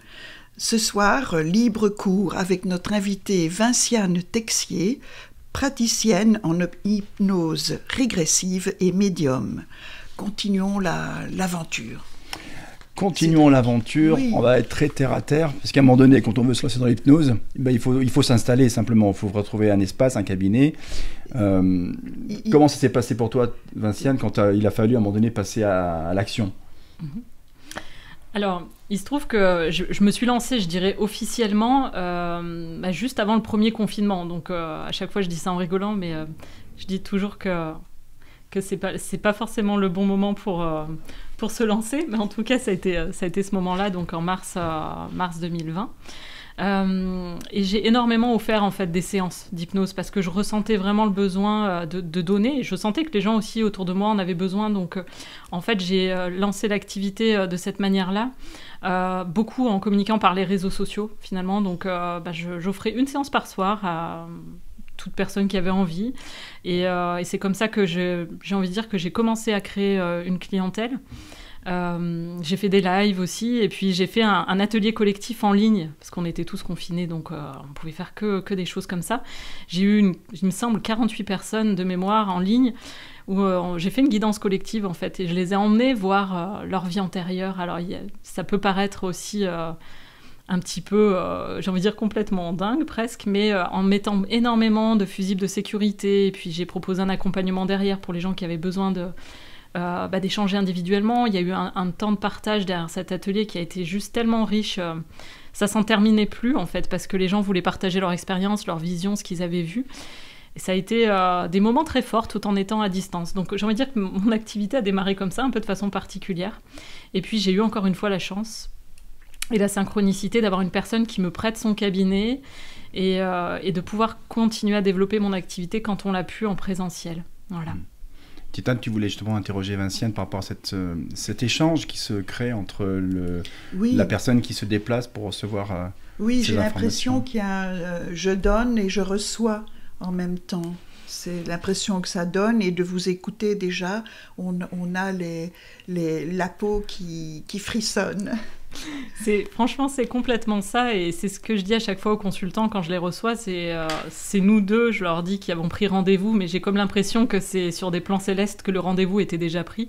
Ce soir, libre cours avec notre invitée Vinciane Texier, praticienne en hypnose régressive et médium. Continuons l'aventure. Continuons l'aventure, oui. On va être très terre à terre, parce qu'à un moment donné, quand on veut se lancer dans l'hypnose, il faut s'installer simplement, il faut retrouver un espace, un cabinet. Comment ça s'est passé pour toi, Vinciane, quand il a fallu à un moment donné passer à l'action? Alors, il se trouve que je me suis lancée, je dirais officiellement, juste avant le premier confinement. Donc, à chaque fois, je dis ça en rigolant, mais je dis toujours que c'est pas forcément le bon moment pour se lancer. Mais en tout cas, ça a été ce moment-là, donc en mars 2020. Et j'ai énormément offert en fait des séances d'hypnose parce que je ressentais vraiment le besoin de donner, et je sentais que les gens aussi autour de moi en avaient besoin, donc en fait j'ai lancé l'activité de cette manière-là, beaucoup en communiquant par les réseaux sociaux finalement, donc j'offrais une séance par soir à toute personne qui avait envie, et c'est comme ça que j'ai envie de dire que j'ai commencé à créer une clientèle. J'ai fait des lives aussi, et puis j'ai fait un atelier collectif en ligne parce qu'on était tous confinés, donc on pouvait faire que des choses comme ça. J'ai eu il me semble 48 personnes de mémoire en ligne où j'ai fait une guidance collective en fait, et je les ai emmenées voir leur vie antérieure. Alors ça peut paraître aussi un petit peu, j'ai envie de dire complètement dingue presque, mais en mettant énormément de fusibles de sécurité, et puis j'ai proposé un accompagnement derrière pour les gens qui avaient besoin d'échanger individuellement. Il y a eu un temps de partage derrière cet atelier qui a été juste tellement riche, ça s'en terminait plus en fait, parce que les gens voulaient partager leur expérience, leur vision, ce qu'ils avaient vu, et ça a été des moments très forts tout en étant à distance. Donc j'ai envie de dire que mon activité a démarré comme ça, un peu de façon particulière, et puis j'ai eu encore une fois la chance et la synchronicité d'avoir une personne qui me prête son cabinet et de pouvoir continuer à développer mon activité quand on l'a pu en présentiel. Voilà. Titane, tu voulais justement interroger Vinciane par rapport à cet échange qui se crée entre la personne qui se déplace pour recevoir Oui, j'ai l'impression qu'il y a je donne et je reçois en même temps. C'est l'impression que ça donne, et de vous écouter déjà, on a la peau qui frissonne. Franchement, c'est complètement ça, et c'est ce que je dis à chaque fois aux consultants quand je les reçois, c'est nous deux, je leur dis, qui avons pris rendez-vous, mais j'ai comme l'impression que c'est sur des plans célestes que le rendez-vous était déjà pris.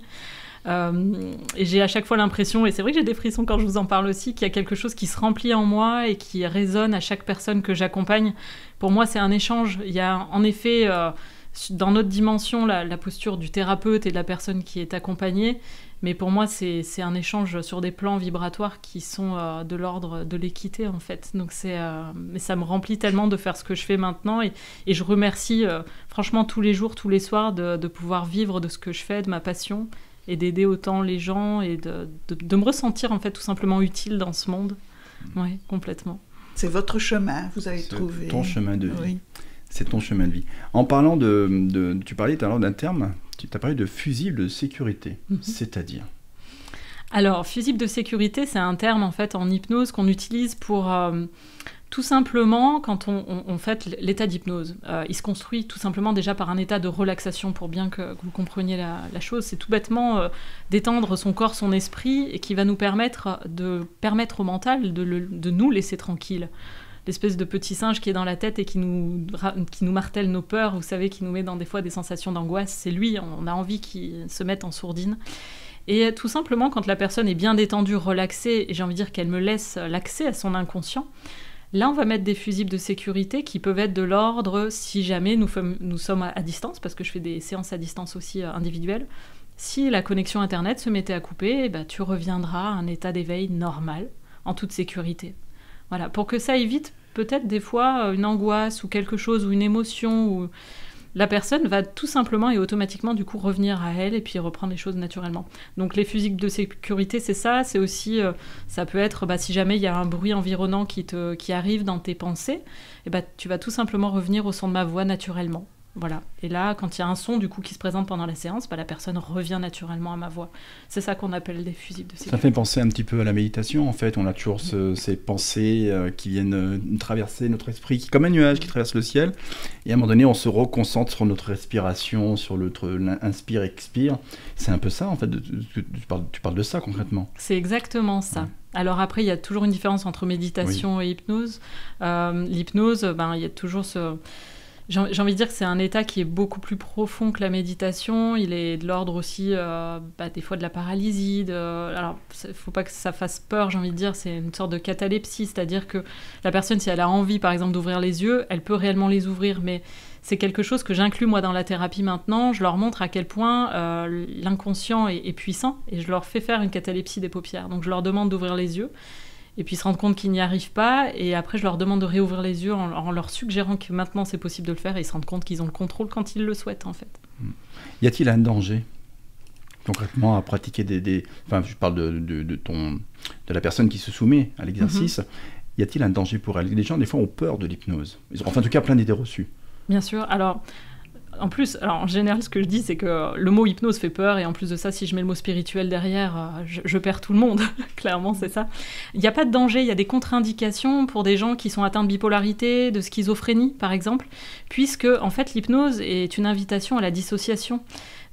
Et j'ai à chaque fois l'impression, et c'est vrai que j'ai des frissons quand je vous en parle aussi, qu'il y a quelque chose qui se remplit en moi et qui résonne à chaque personne que j'accompagne. Pour moi, c'est un échange. Il y a en effet, dans notre dimension, la posture du thérapeute et de la personne qui est accompagnée, mais pour moi, c'est un échange sur des plans vibratoires qui sont de l'ordre de l'équité, en fait. Donc mais ça me remplit tellement de faire ce que je fais maintenant, et je remercie franchement tous les jours, tous les soirs, de pouvoir vivre de ce que je fais, de ma passion, et d'aider autant les gens, et de me ressentir en fait tout simplement utile dans ce monde. Oui, complètement. C'est votre chemin, vous avez trouvé. Ton chemin de vie. Oui. C'est ton chemin de vie. En parlant tu parlais tout à l'heure d'un terme, tu as parlé de fusible de sécurité, c'est-à-dire? Alors, fusible de sécurité, c'est un terme en fait en hypnose qu'on utilise pour tout simplement, quand on fait l'état d'hypnose, il se construit tout simplement déjà par un état de relaxation, pour bien que vous compreniez la chose. C'est tout bêtement d'étendre son corps, son esprit, et qui va nous permettre au mental de nous laisser tranquille. L'espèce de petit singe qui est dans la tête et qui nous martèle nos peurs, vous savez, qui nous met des fois des sensations d'angoisse, c'est lui, on a envie qu'il se mette en sourdine. Et tout simplement, quand la personne est bien détendue, relaxée, et j'ai envie de dire qu'elle me laisse l'accès à son inconscient, là, on va mettre des fusibles de sécurité qui peuvent être de l'ordre, si jamais nous sommes à distance, parce que je fais des séances à distance aussi individuelles. Si la connexion Internet se mettait à couper, tu reviendras à un état d'éveil normal, en toute sécurité. Voilà, pour que ça évite peut-être des fois une angoisse ou quelque chose, ou une émotion, où la personne va tout simplement et automatiquement du coup revenir à elle et puis reprendre les choses naturellement. Donc les fusibles de sécurité, c'est ça. C'est aussi, ça peut être, si jamais il y a un bruit environnant qui arrive dans tes pensées, tu vas tout simplement revenir au son de ma voix naturellement. Voilà. Et là, quand il y a un son du coup qui se présente pendant la séance, la personne revient naturellement à ma voix. C'est ça qu'on appelle des fusibles de sécurité. Ça fait penser un petit peu à la méditation, en fait. On a toujours ces pensées qui viennent traverser notre esprit, comme un nuage qui traverse le ciel. Et à un moment donné, on se reconcentre sur notre respiration, sur l'inspire-expire. C'est un peu ça, en fait. Tu parles de ça, concrètement. C'est exactement ça. Ouais. Alors après, il y a toujours une différence entre méditation et hypnose. L'hypnose, il y a toujours ce... J'ai envie de dire que c'est un état qui est beaucoup plus profond que la méditation. Il est de l'ordre aussi, des fois de la paralysie. Alors, il ne faut pas que ça fasse peur, j'ai envie de dire. C'est une sorte de catalepsie, c'est-à-dire que la personne, si elle a envie, par exemple, d'ouvrir les yeux, elle peut réellement les ouvrir. Mais c'est quelque chose que j'inclus, moi, dans la thérapie maintenant. Je leur montre à quel point l'inconscient est puissant, et je leur fais faire une catalepsie des paupières. Donc, je leur demande d'ouvrir les yeux. Et puis ils se rendent compte qu'ils n'y arrivent pas, et après je leur demande de réouvrir les yeux en leur suggérant que maintenant c'est possible de le faire, et ils se rendent compte qu'ils ont le contrôle quand ils le souhaitent, en fait. Y a-t-il un danger concrètement à pratiquer Enfin, je parle de la personne qui se soumet à l'exercice. Y a-t-il un danger pour elle? Les gens, des fois, ont peur de l'hypnose. Enfin, en tout cas, plein d'idées reçues. Bien sûr. Alors, en général, ce que je dis, c'est que le mot hypnose fait peur, et en plus de ça, si je mets le mot spirituel derrière, je perds tout le monde. Clairement, c'est ça. Il n'y a pas de danger, il y a des contre-indications pour des gens qui sont atteints de bipolarité, de schizophrénie, par exemple, puisque, en fait, l'hypnose est une invitation à la dissociation.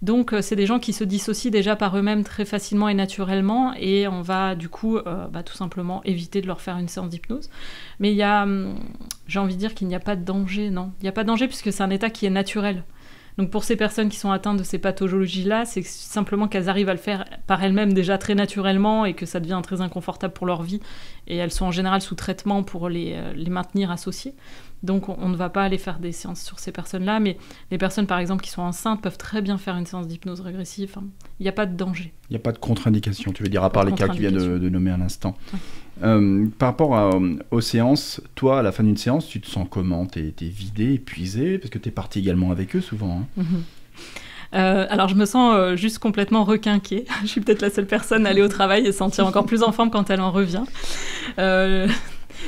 Donc, c'est des gens qui se dissocient déjà par eux-mêmes très facilement et naturellement, et on va, du coup, tout simplement éviter de leur faire une séance d'hypnose. Mais j'ai envie de dire qu'il n'y a pas de danger, non. Il n'y a pas de danger puisque c'est un état qui est naturel. Donc pour ces personnes qui sont atteintes de ces pathologies-là, c'est simplement qu'elles arrivent à le faire par elles-mêmes déjà très naturellement, et que ça devient très inconfortable pour leur vie. Et elles sont en général sous traitement pour les maintenir associées. Donc on ne va pas aller faire des séances sur ces personnes-là, mais les personnes par exemple qui sont enceintes peuvent très bien faire une séance d'hypnose régressive. Il n'y a pas de danger. Il n'y a pas de contre-indication, tu veux dire, à part les cas que tu viens de nommer à l'instant. Ouais. Par rapport aux séances, toi, à la fin d'une séance, tu te sens comment? T'es vidé, épuisé? Parce que t'es parti également avec eux souvent. Hein. Alors je me sens juste complètement requinquée. Je suis peut-être la seule personne à aller au travail et se sentir encore plus en forme quand elle en revient.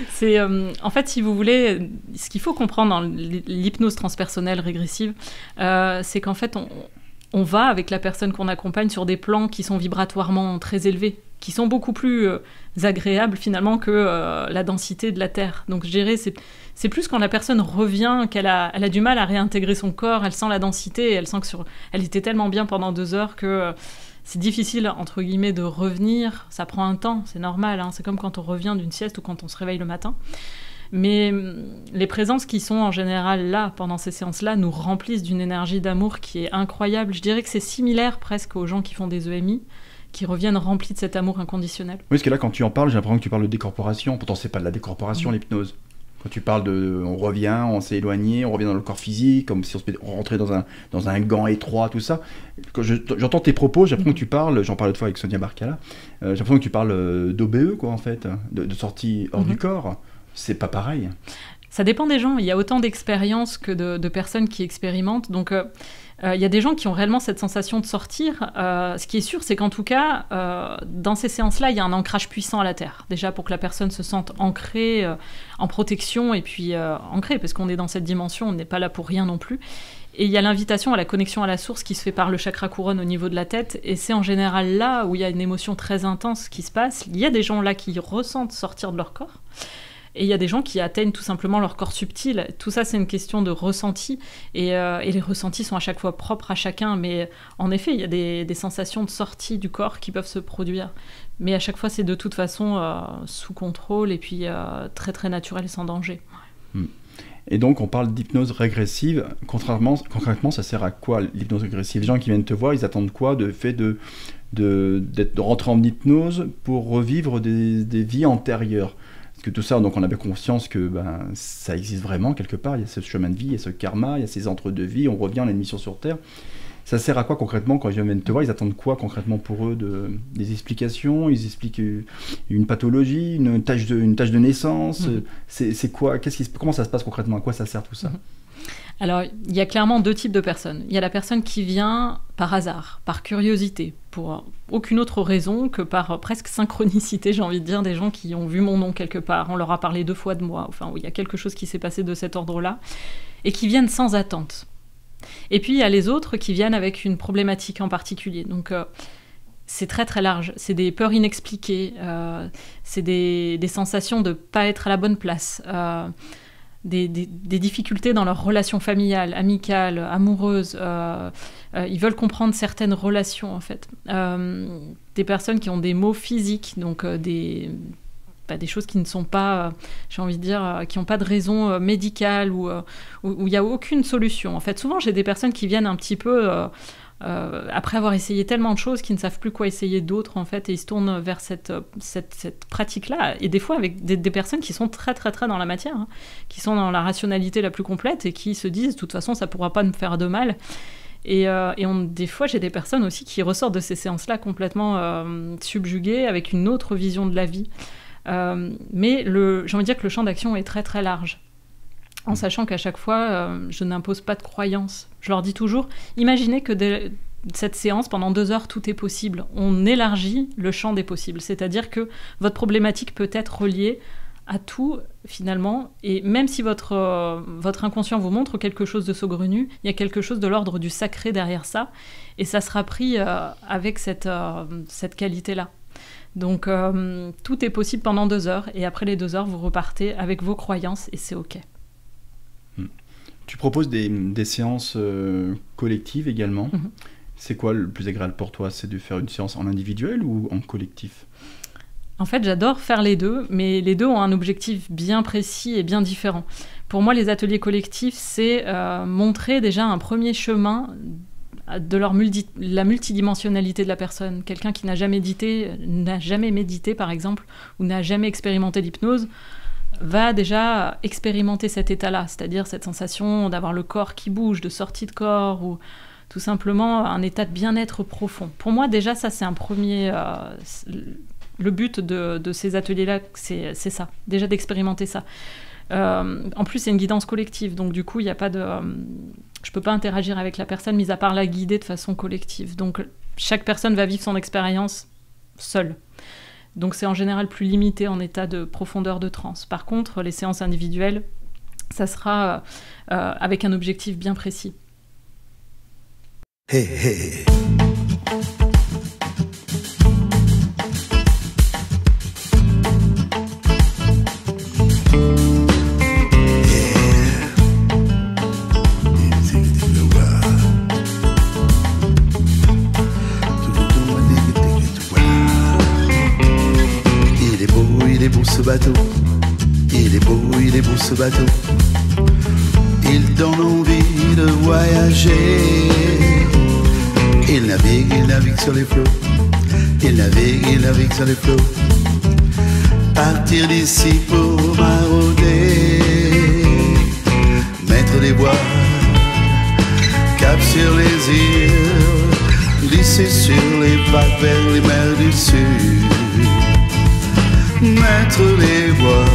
C'est en fait, si vous voulez, ce qu'il faut comprendre dans l'hypnose transpersonnelle régressive, c'est qu'en fait on va avec la personne qu'on accompagne sur des plans qui sont vibratoirement très élevés, qui sont beaucoup plus agréables finalement que la densité de la Terre. Donc je dirais, c'est plus quand la personne revient qu'elle a du mal à réintégrer son corps, elle sent la densité, et elle sent que elle était tellement bien pendant 2 heures que c'est difficile, entre guillemets, de revenir. Ça prend un temps, c'est normal. Hein. C'est comme quand on revient d'une sieste ou quand on se réveille le matin. Mais les présences qui sont en général là, pendant ces séances-là, nous remplissent d'une énergie d'amour qui est incroyable. Je dirais que c'est similaire presque aux gens qui font des EMI, qui reviennent remplis de cet amour inconditionnel. Oui, parce que là, quand tu en parles, j'ai l'impression que tu parles de décorporation. Pourtant, c'est pas de la décorporation, l'hypnose. Quand tu parles de... On revient, on s'est éloigné, on revient dans le corps physique, comme si on rentrait dans un gant étroit, tout ça. Quand j'entends tes propos, j'ai l'impression que tu parles, j'en parlais une fois avec Sonia Barcala, j'ai l'impression que tu parles d'OBE, quoi, en fait, de sortie hors du corps. C'est pas pareil. Ça dépend des gens. Il y a autant d'expériences que de personnes qui expérimentent. Donc, il y a des gens qui ont réellement cette sensation de sortir. Ce qui est sûr, c'est qu'en tout cas, dans ces séances-là, il y a un ancrage puissant à la Terre. Déjà, pour que la personne se sente ancrée, en protection, et puis ancrée, parce qu'on est dans cette dimension, on n'est pas là pour rien non plus. Et il y a l'invitation à la connexion à la source qui se fait par le chakra couronne au niveau de la tête. Et c'est en général là où il y a une émotion très intense qui se passe. Il y a des gens là qui ressentent sortir de leur corps. Et il y a des gens qui atteignent tout simplement leur corps subtil. Tout ça, c'est une question de ressenti. Et les ressentis sont à chaque fois propres à chacun. Mais en effet, il y a des sensations de sortie du corps qui peuvent se produire. Mais à chaque fois, c'est de toute façon sous contrôle et puis très, très naturel, sans danger. Et donc, on parle d'hypnose régressive. Concrètement, ça sert à quoi, l'hypnose régressive? Les gens qui viennent te voir, ils attendent quoi de fait de rentrer en hypnose pour revivre des vies antérieures? Que tout ça, donc on a bien conscience que ça existe vraiment quelque part, il y a ce chemin de vie, il y a ce karma, il y a ces entre-deux-vies, on revient, on a une mission sur Terre. Ça sert à quoi concrètement quand ils viennent te voir? Ils attendent quoi concrètement pour eux? Des explications? Ils expliquent une pathologie, une tâche de naissance? C'est quoi? Comment ça se passe concrètement? À quoi ça sert tout ça? Alors, il y a clairement deux types de personnes. Il y a la personne qui vient par hasard, par curiosité, pour aucune autre raison que par presque synchronicité, j'ai envie de dire, des gens qui ont vu mon nom quelque part, on leur a parlé 2 fois de moi, enfin, où il y a quelque chose qui s'est passé de cet ordre-là, et qui viennent sans attente. Et puis, il y a les autres qui viennent avec une problématique en particulier. Donc, c'est très très large. C'est des peurs inexpliquées, c'est des sensations de ne pas être à la bonne place, des difficultés dans leurs relations familiales, amicales, amoureuses. Ils veulent comprendre certaines relations, en fait. Des personnes qui ont des maux physiques, donc des choses qui ne sont pas, j'ai envie de dire, qui n'ont pas de raison médicale ou où il n'y a aucune solution. En fait, souvent, j'ai des personnes qui viennent un petit peu... après avoir essayé tellement de choses qu'ils ne savent plus quoi essayer d'autre, en fait, et ils se tournent vers cette pratique-là, et des fois avec des personnes qui sont très très très dans la matière, hein, qui sont dans la rationalité la plus complète et qui se disent de toute façon ça pourra pas me faire de mal, et des fois j'ai des personnes aussi qui ressortent de ces séances-là complètement subjuguées, avec une autre vision de la vie, mais j'ai envie de dire que le champ d'action est très très large. En sachant qu'à chaque fois, je n'impose pas de croyances. Je leur dis toujours, imaginez que cette séance, pendant 2 heures, tout est possible. On élargit le champ des possibles. C'est-à-dire que votre problématique peut être reliée à tout, finalement. Et même si votre inconscient vous montre quelque chose de saugrenu, il y a quelque chose de l'ordre du sacré derrière ça. Et ça sera pris avec cette qualité-là. Donc, tout est possible pendant 2 heures. Et après les 2 heures, vous repartez avec vos croyances et c'est OK. Tu proposes des séances collectives également. C'est quoi le plus agréable pour toi? C'est de faire une séance en individuel ou en collectif? En fait, j'adore faire les deux, mais les deux ont un objectif bien précis et bien différent. Pour moi, les ateliers collectifs, c'est montrer déjà un premier chemin de la multidimensionnalité de la personne. Quelqu'un qui n'a jamais médité, par exemple, ou n'a jamais expérimenté l'hypnose, va déjà expérimenter cet état-là, c'est-à-dire cette sensation d'avoir le corps qui bouge, de sortie de corps, ou tout simplement un état de bien-être profond. Pour moi, déjà, ça, c'est un premier... le but de ces ateliers-là, c'est ça, déjà d'expérimenter ça. En plus, c'est une guidance collective, donc du coup, il n'y a pas de... je ne peux pas interagir avec la personne, mis à part la guider de façon collective. Donc, chaque personne va vivre son expérience seule. Donc c'est en général plus limité en état de profondeur de transe. Par contre, les séances individuelles, ça sera avec un objectif bien précis. Hey, hey. il est beau ce bateau. Il est beau ce bateau. Il donne envie de voyager. Il navigue sur les flots. Il navigue sur les flots. Partir d'ici pour marauder. Mettre des voiles, cap sur les îles, glisser sur les vagues vers les mers du sud. Mettre les voiles,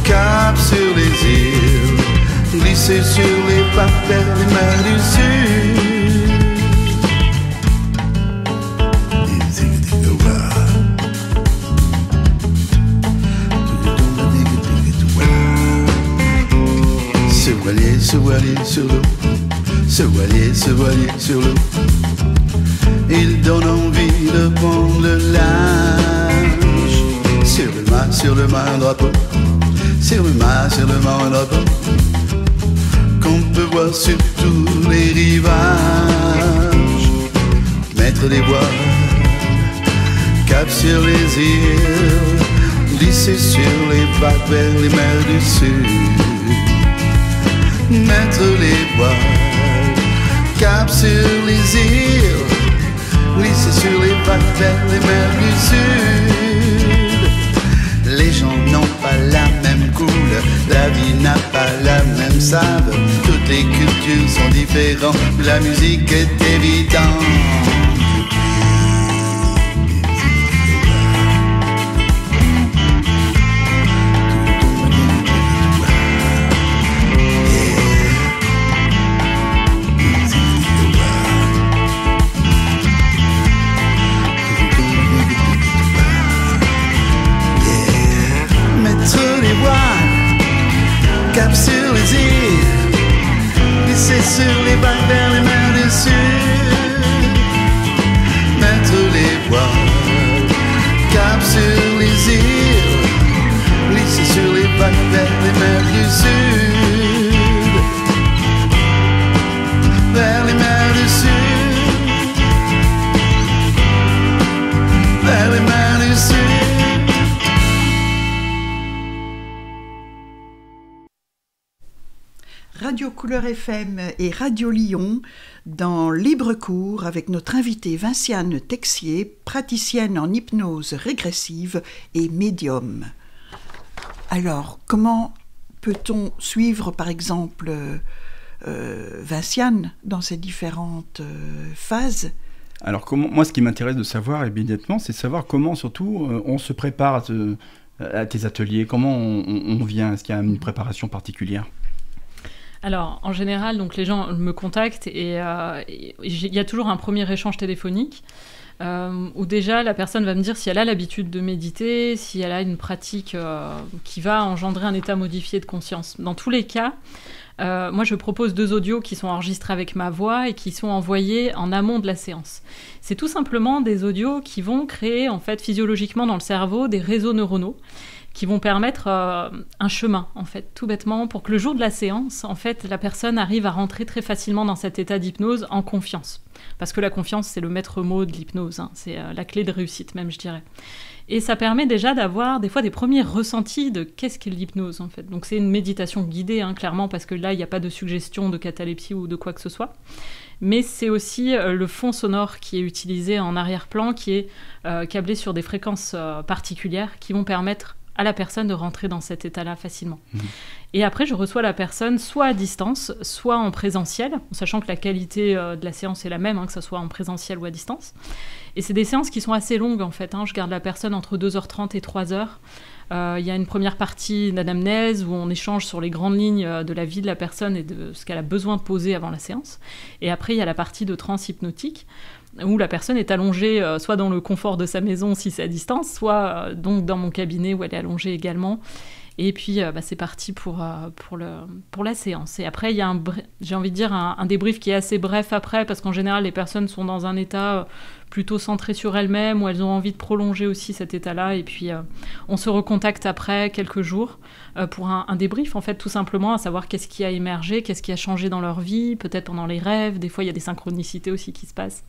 cap sur les îles, glisser sur les vagues vers les mers du sud. Se voiler sur l'eau, se voiler sur l'eau. Il donne envie de prendre le large. Sur le mar, un drapeau. Sur le mar, un drapeau. Qu'on peut voir sur tous les rivages. Mettre des voiles, cap sur les îles, glisser sur les vagues vers les mers du sud. Mettre les voiles, cap sur les îles, glisser sur les vagues vers les mers du sud. Les gens n'ont pas la même couleur, la vie n'a pas la même saveur. Toutes les cultures sont différentes, la musique est évidente. Cap sur les îles, glisser sur les vagues vers les mers du sud. Mettre les voiles, cap sur les îles, glisser sur les vagues vers les mers du sud. Vers les mers du sud. Vers les mers du sud. Radio Couleur FM et Radio Lyon dans Libre Cours avec notre invitée Vinciane Texier, praticienne en hypnose régressive et médium. Alors, comment peut-on suivre par exemple Vinciane dans ces différentes phases ? Alors, moi, ce qui m'intéresse de savoir immédiatement, c'est savoir comment surtout on se prépare à tes ateliers, comment on vient, est-ce qu'il y a une préparation particulière ? Alors, en général, donc, les gens me contactent et il y a toujours un premier échange téléphonique où déjà la personne va me dire si elle a l'habitude de méditer, si elle a une pratique qui va engendrer un état modifié de conscience. Dans tous les cas, moi je propose 2 audios qui sont enregistrés avec ma voix et qui sont envoyés en amont de la séance. C'est tout simplement des audios qui vont créer en fait physiologiquement dans le cerveau des réseaux neuronaux qui vont permettre un chemin, en fait, tout bêtement, pour que le jour de la séance, en fait, la personne arrive à rentrer très facilement dans cet état d'hypnose en confiance. Parce que la confiance, c'est le maître mot de l'hypnose, hein. C'est la clé de réussite même, je dirais. Et ça permet déjà d'avoir des fois des premiers ressentis de qu'est-ce qu'est l'hypnose, en fait. Donc c'est une méditation guidée, hein, clairement, parce que là, il n'y a pas de suggestion de catalepsie ou de quoi que ce soit. Mais c'est aussi le fond sonore qui est utilisé en arrière-plan, qui est câblé sur des fréquences particulières qui vont permettre à la personne de rentrer dans cet état-là facilement. Et après, je reçois la personne soit à distance, soit en présentiel, en sachant que la qualité de la séance est la même, hein, que ce soit en présentiel ou à distance. Et c'est des séances qui sont assez longues, en fait, hein. Je garde la personne entre 2h30 et 3h. Il y a une première partie d'anamnèse où on échange sur les grandes lignes de la vie de la personne et de ce qu'elle a besoin de poser avant la séance. Et après, il y a la partie de transe hypnotique, où la personne est allongée soit dans le confort de sa maison si c'est à distance, soit donc dans mon cabinet où elle est allongée également. Et puis, c'est parti pour la séance. Et après, il y a j'ai envie de dire, un débrief qui est assez bref après, parce qu'en général, les personnes sont dans un état plutôt centré sur elles-mêmes, où elles ont envie de prolonger aussi cet état-là. Et puis, on se recontacte après quelques jours pour un débrief, en fait, tout simplement, à savoir qu'est-ce qui a émergé, qu'est-ce qui a changé dans leur vie, peut-être pendant les rêves. Des fois, il y a des synchronicités aussi qui se passent.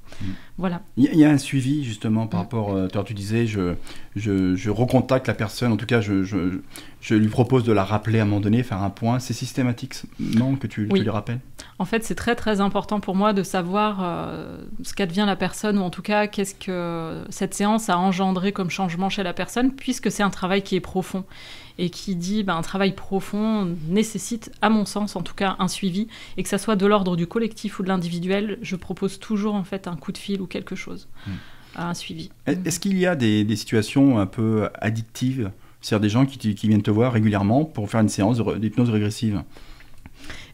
Voilà. Il y a un suivi, justement, par rapport... tu disais, je recontacte la personne, en tout cas, je lui propose de la rappeler à un moment donné, faire un point. C'est systématiquement que tu lui rappelles? En fait, c'est très, très important pour moi de savoir ce qu'advient la personne, ou en tout cas, qu'est-ce que cette séance a engendré comme changement chez la personne, puisque c'est un travail qui est profond. Et qui dit, un travail profond nécessite, à mon sens, en tout cas, un suivi. Et que ça soit de l'ordre du collectif ou de l'individuel, je propose toujours, en fait, un coup de fil ou quelque chose, un suivi. Est-ce qu'il y a des situations un peu addictives? C'est-à-dire des gens qui viennent te voir régulièrement pour faire une séance d'hypnose régressive?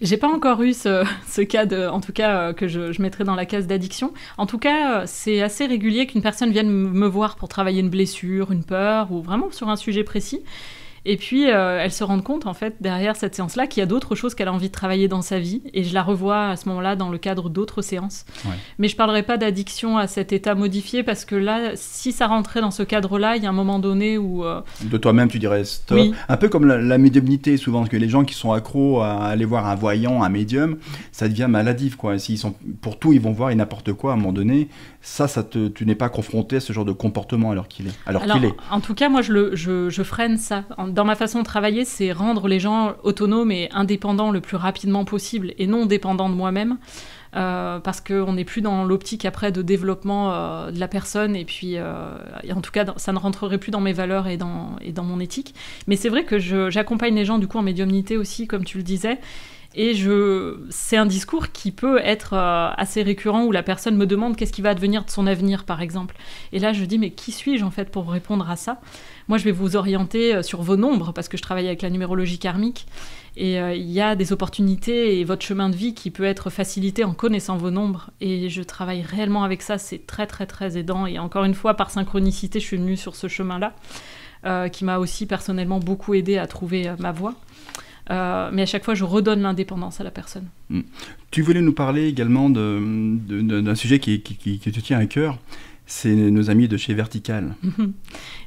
J'ai pas encore eu ce cas, en tout cas, que je mettrais dans la case d'addiction. En tout cas, c'est assez régulier qu'une personne vienne me voir pour travailler une blessure, une peur, ou vraiment sur un sujet précis. Et puis, elle se rend compte, en fait, derrière cette séance-là, qu'il y a d'autres choses qu'elle a envie de travailler dans sa vie. Et je la revois à ce moment-là dans le cadre d'autres séances. Ouais. Mais je ne parlerai pas d'addiction à cet état modifié, parce que là, si ça rentrait dans ce cadre-là, il y a un moment donné où... De toi-même, tu dirais stop. Oui. Un peu comme la médiumnité, souvent, parce que les gens qui sont accros à aller voir un voyant, un médium, ça devient maladif, quoi. S'ils sont, pour tout, ils vont voir et n'importe quoi à un moment donné. Tu n'es pas confronté à ce genre de comportement alors qu'il est. En tout cas, moi, je freine ça. Dans ma façon de travailler, c'est rendre les gens autonomes et indépendants le plus rapidement possible, et non dépendants de moi-même, parce qu'on n'est plus dans l'optique après de développement de la personne, et puis et en tout cas, ça ne rentrerait plus dans mes valeurs et dans mon éthique. Mais c'est vrai que j'accompagne les gens du coup en médiumnité aussi, comme tu le disais. Et c'est un discours qui peut être assez récurrent, où la personne me demande qu'est-ce qui va advenir de son avenir, par exemple. Et là, je dis, mais qui suis-je, en fait, pour répondre à ça? Moi, je vais vous orienter sur vos nombres, parce que je travaille avec la numérologie karmique. Et il y a des opportunités et votre chemin de vie qui peut être facilité en connaissant vos nombres. Et je travaille réellement avec ça. C'est très, très, très aidant. Et encore une fois, par synchronicité, je suis venue sur ce chemin-là, qui m'a aussi personnellement beaucoup aidé à trouver ma voie. Mais à chaque fois, je redonne l'indépendance à la personne. Tu voulais nous parler également d'un sujet qui te tient à cœur, c'est nos amis de chez Vertical.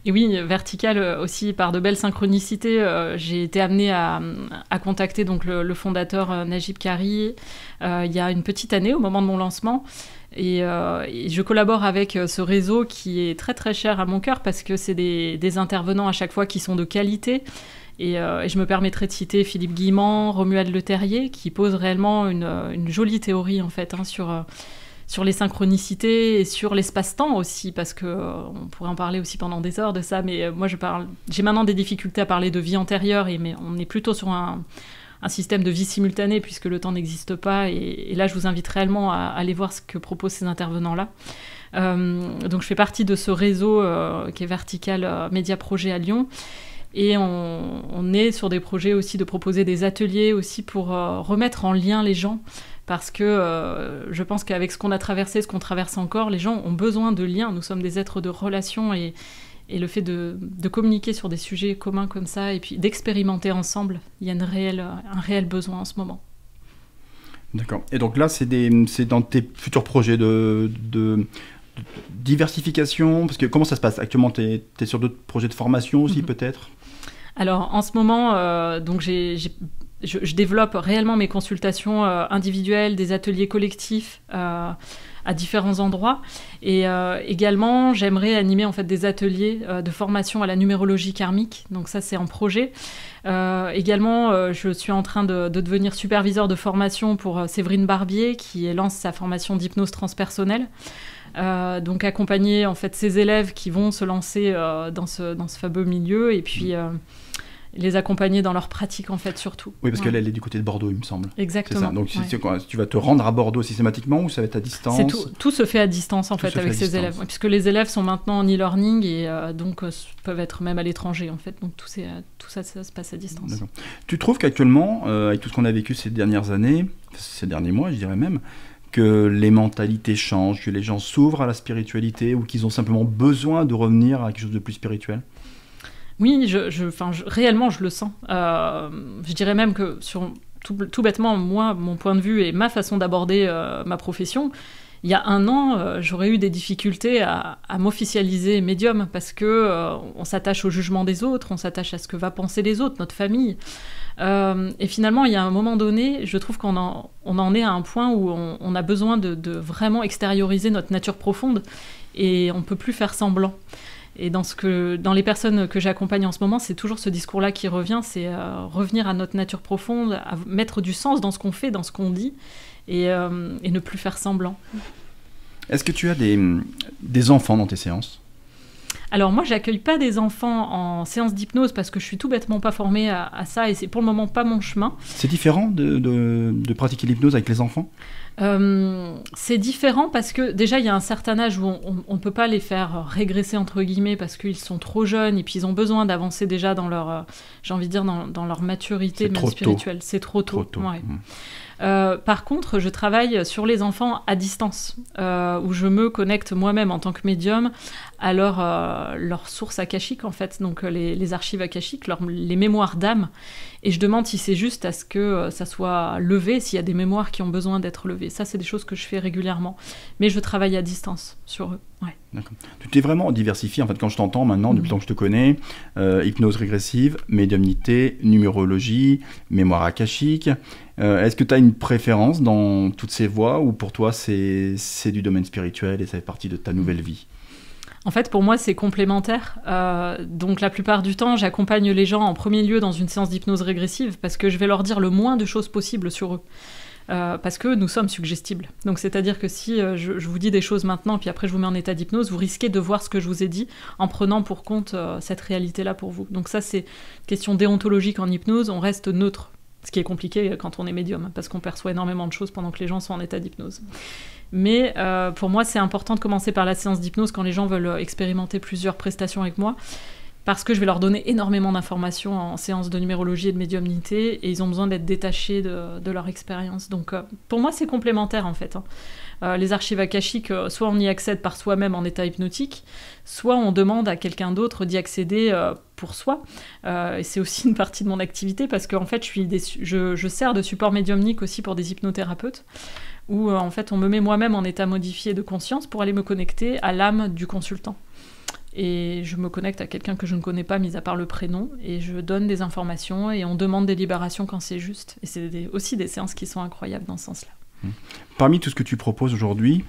Et oui, Vertical aussi, par de belles synchronicités, j'ai été amenée à contacter donc, le fondateur Najib Khari il y a une petite année, au moment de mon lancement. Et je collabore avec ce réseau qui est très très cher à mon cœur, parce que c'est des intervenants à chaque fois qui sont de qualité. Et je me permettrai de citer Philippe Guillemant, Romuald Le Terrier, qui pose réellement une jolie théorie, en fait, sur les synchronicités et sur l'espace-temps aussi, parce qu'on pourrait en parler aussi pendant des heures de ça, mais moi j'ai maintenant des difficultés à parler de vie antérieure, mais on est plutôt sur un système de vie simultanée, puisque le temps n'existe pas, et là je vous invite réellement à aller voir ce que proposent ces intervenants-là. Donc je fais partie de ce réseau qui est Vertical Média Projet à Lyon. Et on est sur des projets aussi de proposer des ateliers aussi pour remettre en lien les gens, parce que je pense qu'avec ce qu'on a traversé, ce qu'on traverse encore, les gens ont besoin de liens. Nous sommes des êtres de relations, et le fait de communiquer sur des sujets communs comme ça, et puis d'expérimenter ensemble, il y a un réel besoin en ce moment. D'accord. Et donc là, c'est dans tes futurs projets de diversification, parce que comment ça se passe actuellement? Tu es sur d'autres projets de formation aussi, peut-être? Alors en ce moment, donc je développe réellement mes consultations individuelles, des ateliers collectifs à différents endroits, et également j'aimerais animer en fait des ateliers de formation à la numérologie karmique. Donc ça, c'est en projet. Également, je suis en train de devenir superviseur de formation pour Séverine Barbier, qui lance sa formation d'hypnose transpersonnelle. Donc accompagner en fait ces élèves qui vont se lancer dans ce fameux milieu, et puis les accompagner dans leur pratique, en fait, surtout. Oui, parce qu'elle est du côté de Bordeaux, il me semble. Exactement. C'est ça. Donc c'est quoi, tu vas te rendre à Bordeaux systématiquement, ou ça va être à distance? Tout se fait à distance, en fait, avec ces élèves, puisque les élèves sont maintenant en e-learning, et donc peuvent être même à l'étranger, en fait. Donc tout ça se passe à distance. D'accord. Tu trouves qu'actuellement, avec tout ce qu'on a vécu ces dernières années, ces derniers mois, je dirais même, que les mentalités changent, que les gens s'ouvrent à la spiritualité, ou qu'ils ont simplement besoin de revenir à quelque chose de plus spirituel? Oui, réellement, je le sens. Je dirais même que tout bêtement, moi, mon point de vue et ma façon d'aborder ma profession, il y a 1 an, j'aurais eu des difficultés à m'officialiser médium parce que on s'attache au jugement des autres, on s'attache à ce que va penser les autres, notre famille. Et finalement, il y a un moment donné, je trouve qu'on en est à un point où on a besoin de vraiment extérioriser notre nature profonde et on ne peut plus faire semblant. Et dans les personnes que j'accompagne en ce moment, c'est toujours ce discours-là qui revient, c'est revenir à notre nature profonde, à mettre du sens dans ce qu'on fait, dans ce qu'on dit, et ne plus faire semblant. Est-ce que tu as des enfants dans tes séances ? Alors moi, j'accueille pas des enfants en séance d'hypnose parce que je suis tout bêtement pas formée à ça et c'est pour le moment pas mon chemin. C'est différent de pratiquer l'hypnose avec les enfants ? C'est différent parce que déjà il y a un certain âge où on ne peut pas les faire régresser entre guillemets parce qu'ils sont trop jeunes et puis ils ont besoin d'avancer déjà dans leur, j'ai envie de dire dans leur maturité même spirituelle. C'est trop tôt. Ouais. Par contre, je travaille sur les enfants à distance, où je me connecte moi-même en tant que médium à leur source akashique, en fait, donc les archives akashiques, les mémoires d'âme, et je demande si c'est juste à ce que ça soit levé, s'il y a des mémoires qui ont besoin d'être levées. Ça, c'est des choses que je fais régulièrement, mais je travaille à distance sur eux. Ouais. D'accord. Tu t'es vraiment diversifié, en fait, quand je t'entends maintenant, depuis le temps que je te connais, hypnose régressive, médiumnité, numérologie, mémoire akashique. Est-ce que tu as une préférence dans toutes ces voies ou pour toi c'est du domaine spirituel et ça fait partie de ta nouvelle vie ? En fait, pour moi, c'est complémentaire. Donc, la plupart du temps, j'accompagne les gens en premier lieu dans une séance d'hypnose régressive parce que je vais leur dire le moins de choses possibles sur eux. Parce que nous sommes suggestibles. Donc, c'est-à-dire que si je vous dis des choses maintenant, puis après je vous mets en état d'hypnose, vous risquez de voir ce que je vous ai dit en prenant pour compte cette réalité-là pour vous. Donc ça, c'est question déontologique en hypnose, on reste neutre. Ce qui est compliqué quand on est médium, parce qu'on perçoit énormément de choses pendant que les gens sont en état d'hypnose. Mais pour moi, c'est important de commencer par la séance d'hypnose quand les gens veulent expérimenter plusieurs prestations avec moi, parce que je vais leur donner énormément d'informations en séance de numérologie et de médiumnité, et ils ont besoin d'être détachés de leur expérience. Donc pour moi, c'est complémentaire en fait. Les archives akashiques, soit on y accède par soi-même en état hypnotique, soit on demande à quelqu'un d'autre d'y accéder pour soi. Et c'est aussi une partie de mon activité parce qu'en fait, je sers de support médiumnique aussi pour des hypnothérapeutes où en fait, on me met moi-même en état modifié de conscience pour aller me connecter à l'âme du consultant. Et je me connecte à quelqu'un que je ne connais pas, mis à part le prénom, et je donne des informations et on demande des libérations quand c'est juste. Et c'est aussi des séances qui sont incroyables dans ce sens-là. Parmi tout ce que tu proposes aujourd'hui,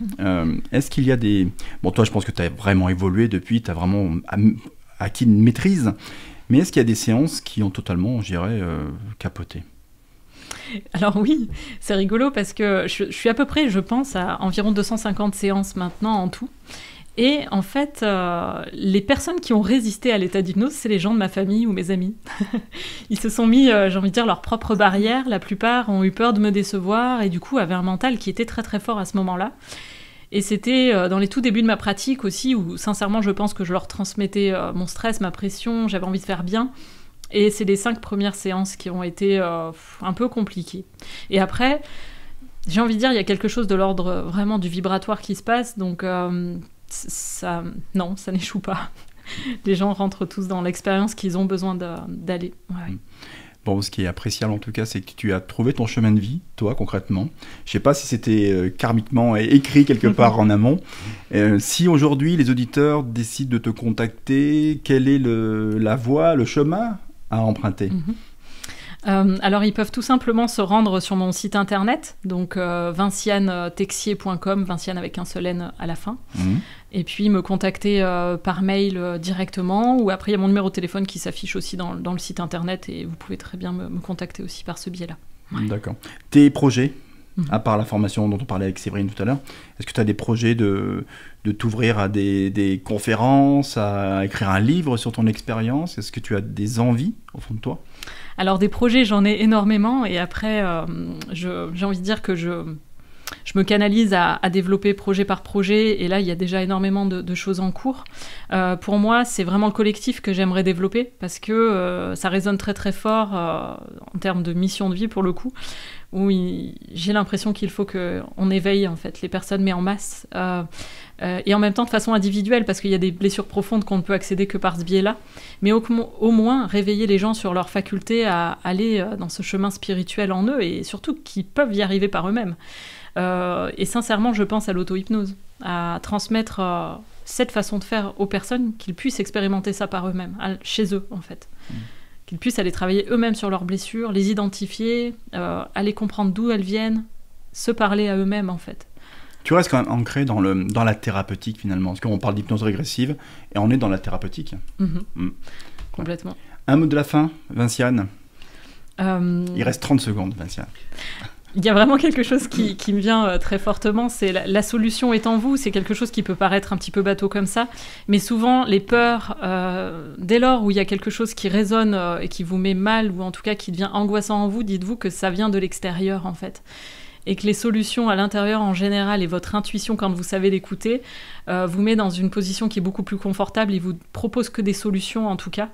est-ce qu'il y a des... Bon, toi, je pense que tu as vraiment évolué depuis, tu as vraiment acquis une maîtrise, mais est-ce qu'il y a des séances qui ont totalement, je dirais, capoté ? Alors oui, c'est rigolo parce que je suis à peu près, je pense, à environ 250 séances maintenant en tout. Et en fait, les personnes qui ont résisté à l'état d'hypnose, c'est les gens de ma famille ou mes amis. Ils se sont mis, j'ai envie de dire, leurs propres barrières. La plupart ont eu peur de me décevoir et du coup avaient un mental qui était très très fort à ce moment-là. Et c'était dans les tout débuts de ma pratique aussi, où sincèrement je pense que je leur transmettais mon stress, ma pression, j'avais envie de faire bien. Et c'est les 5 premières séances qui ont été un peu compliquées. Et après, j'ai envie de dire, il y a quelque chose de l'ordre vraiment du vibratoire qui se passe, donc ça n'échoue pas. Les gens rentrent tous dans l'expérience qu'ils ont besoin d'aller. Ouais. Bon, ce qui est appréciable en tout cas, c'est que tu as trouvé ton chemin de vie, toi, concrètement. Je ne sais pas si c'était karmiquement écrit quelque part en amont. Si aujourd'hui les auditeurs décident de te contacter, quelle est la voie, le chemin à emprunter ? Alors ils peuvent tout simplement se rendre sur mon site internet, donc vincianetexier.com, Vinciane avec un seul N à la fin, et puis me contacter par mail directement, ou après il y a mon numéro de téléphone qui s'affiche aussi dans le site internet, et vous pouvez très bien me contacter aussi par ce biais-là. Ouais. D'accord. Tes projets, à part la formation dont on parlait avec Séverine tout à l'heure, est-ce que tu as des projets de t'ouvrir à des conférences, à écrire un livre sur ton expérience ? Est-ce que tu as des envies au fond de toi ? Alors des projets, j'en ai énormément, et après, j'ai envie de dire que je me canalise à développer projet par projet, et là, il y a déjà énormément de choses en cours. Pour moi, c'est vraiment le collectif que j'aimerais développer, parce que ça résonne très très fort en termes de mission de vie, pour le coup, où j'ai l'impression qu'il faut qu'on éveille en fait les personnes, mais en masse. et en même temps de façon individuelle, parce qu'il y a des blessures profondes qu'on ne peut accéder que par ce biais-là, mais au moins réveiller les gens sur leur faculté à aller dans ce chemin spirituel en eux, et surtout qu'ils peuvent y arriver par eux-mêmes. Et sincèrement, je pense à l'auto-hypnose, à transmettre cette façon de faire aux personnes, qu'ils puissent expérimenter ça par eux-mêmes, chez eux en fait. Qu'ils puissent aller travailler eux-mêmes sur leurs blessures, les identifier, aller comprendre d'où elles viennent, se parler à eux-mêmes en fait. Tu restes quand même ancré dans la thérapeutique finalement, parce qu'on parle d'hypnose régressive et on est dans la thérapeutique. Complètement. Un mot de la fin, Vinciane. Il reste 30 secondes, Vinciane. Il y a vraiment quelque chose qui me vient très fortement, c'est la solution est en vous. C'est quelque chose qui peut paraître un petit peu bateau comme ça, mais souvent les peurs, dès lors où il y a quelque chose qui résonne et qui vous met mal, ou en tout cas qui devient angoissant en vous, dites-vous que ça vient de l'extérieur en fait. Et que les solutions à l'intérieur en général et votre intuition quand vous savez l'écouter vous met dans une position qui est beaucoup plus confortable et vous propose que des solutions en tout cas.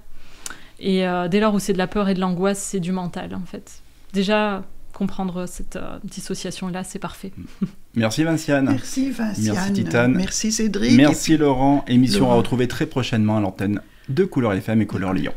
Et dès lors où c'est de la peur et de l'angoisse, c'est du mental en fait. Déjà, comprendre cette dissociation-là, c'est parfait. Merci Vinciane. Merci Vinciane. Merci Titane. Merci Cédric. Merci Laurent. Émission à retrouver très prochainement à l'antenne de Couleur FM et Couleur Lyon.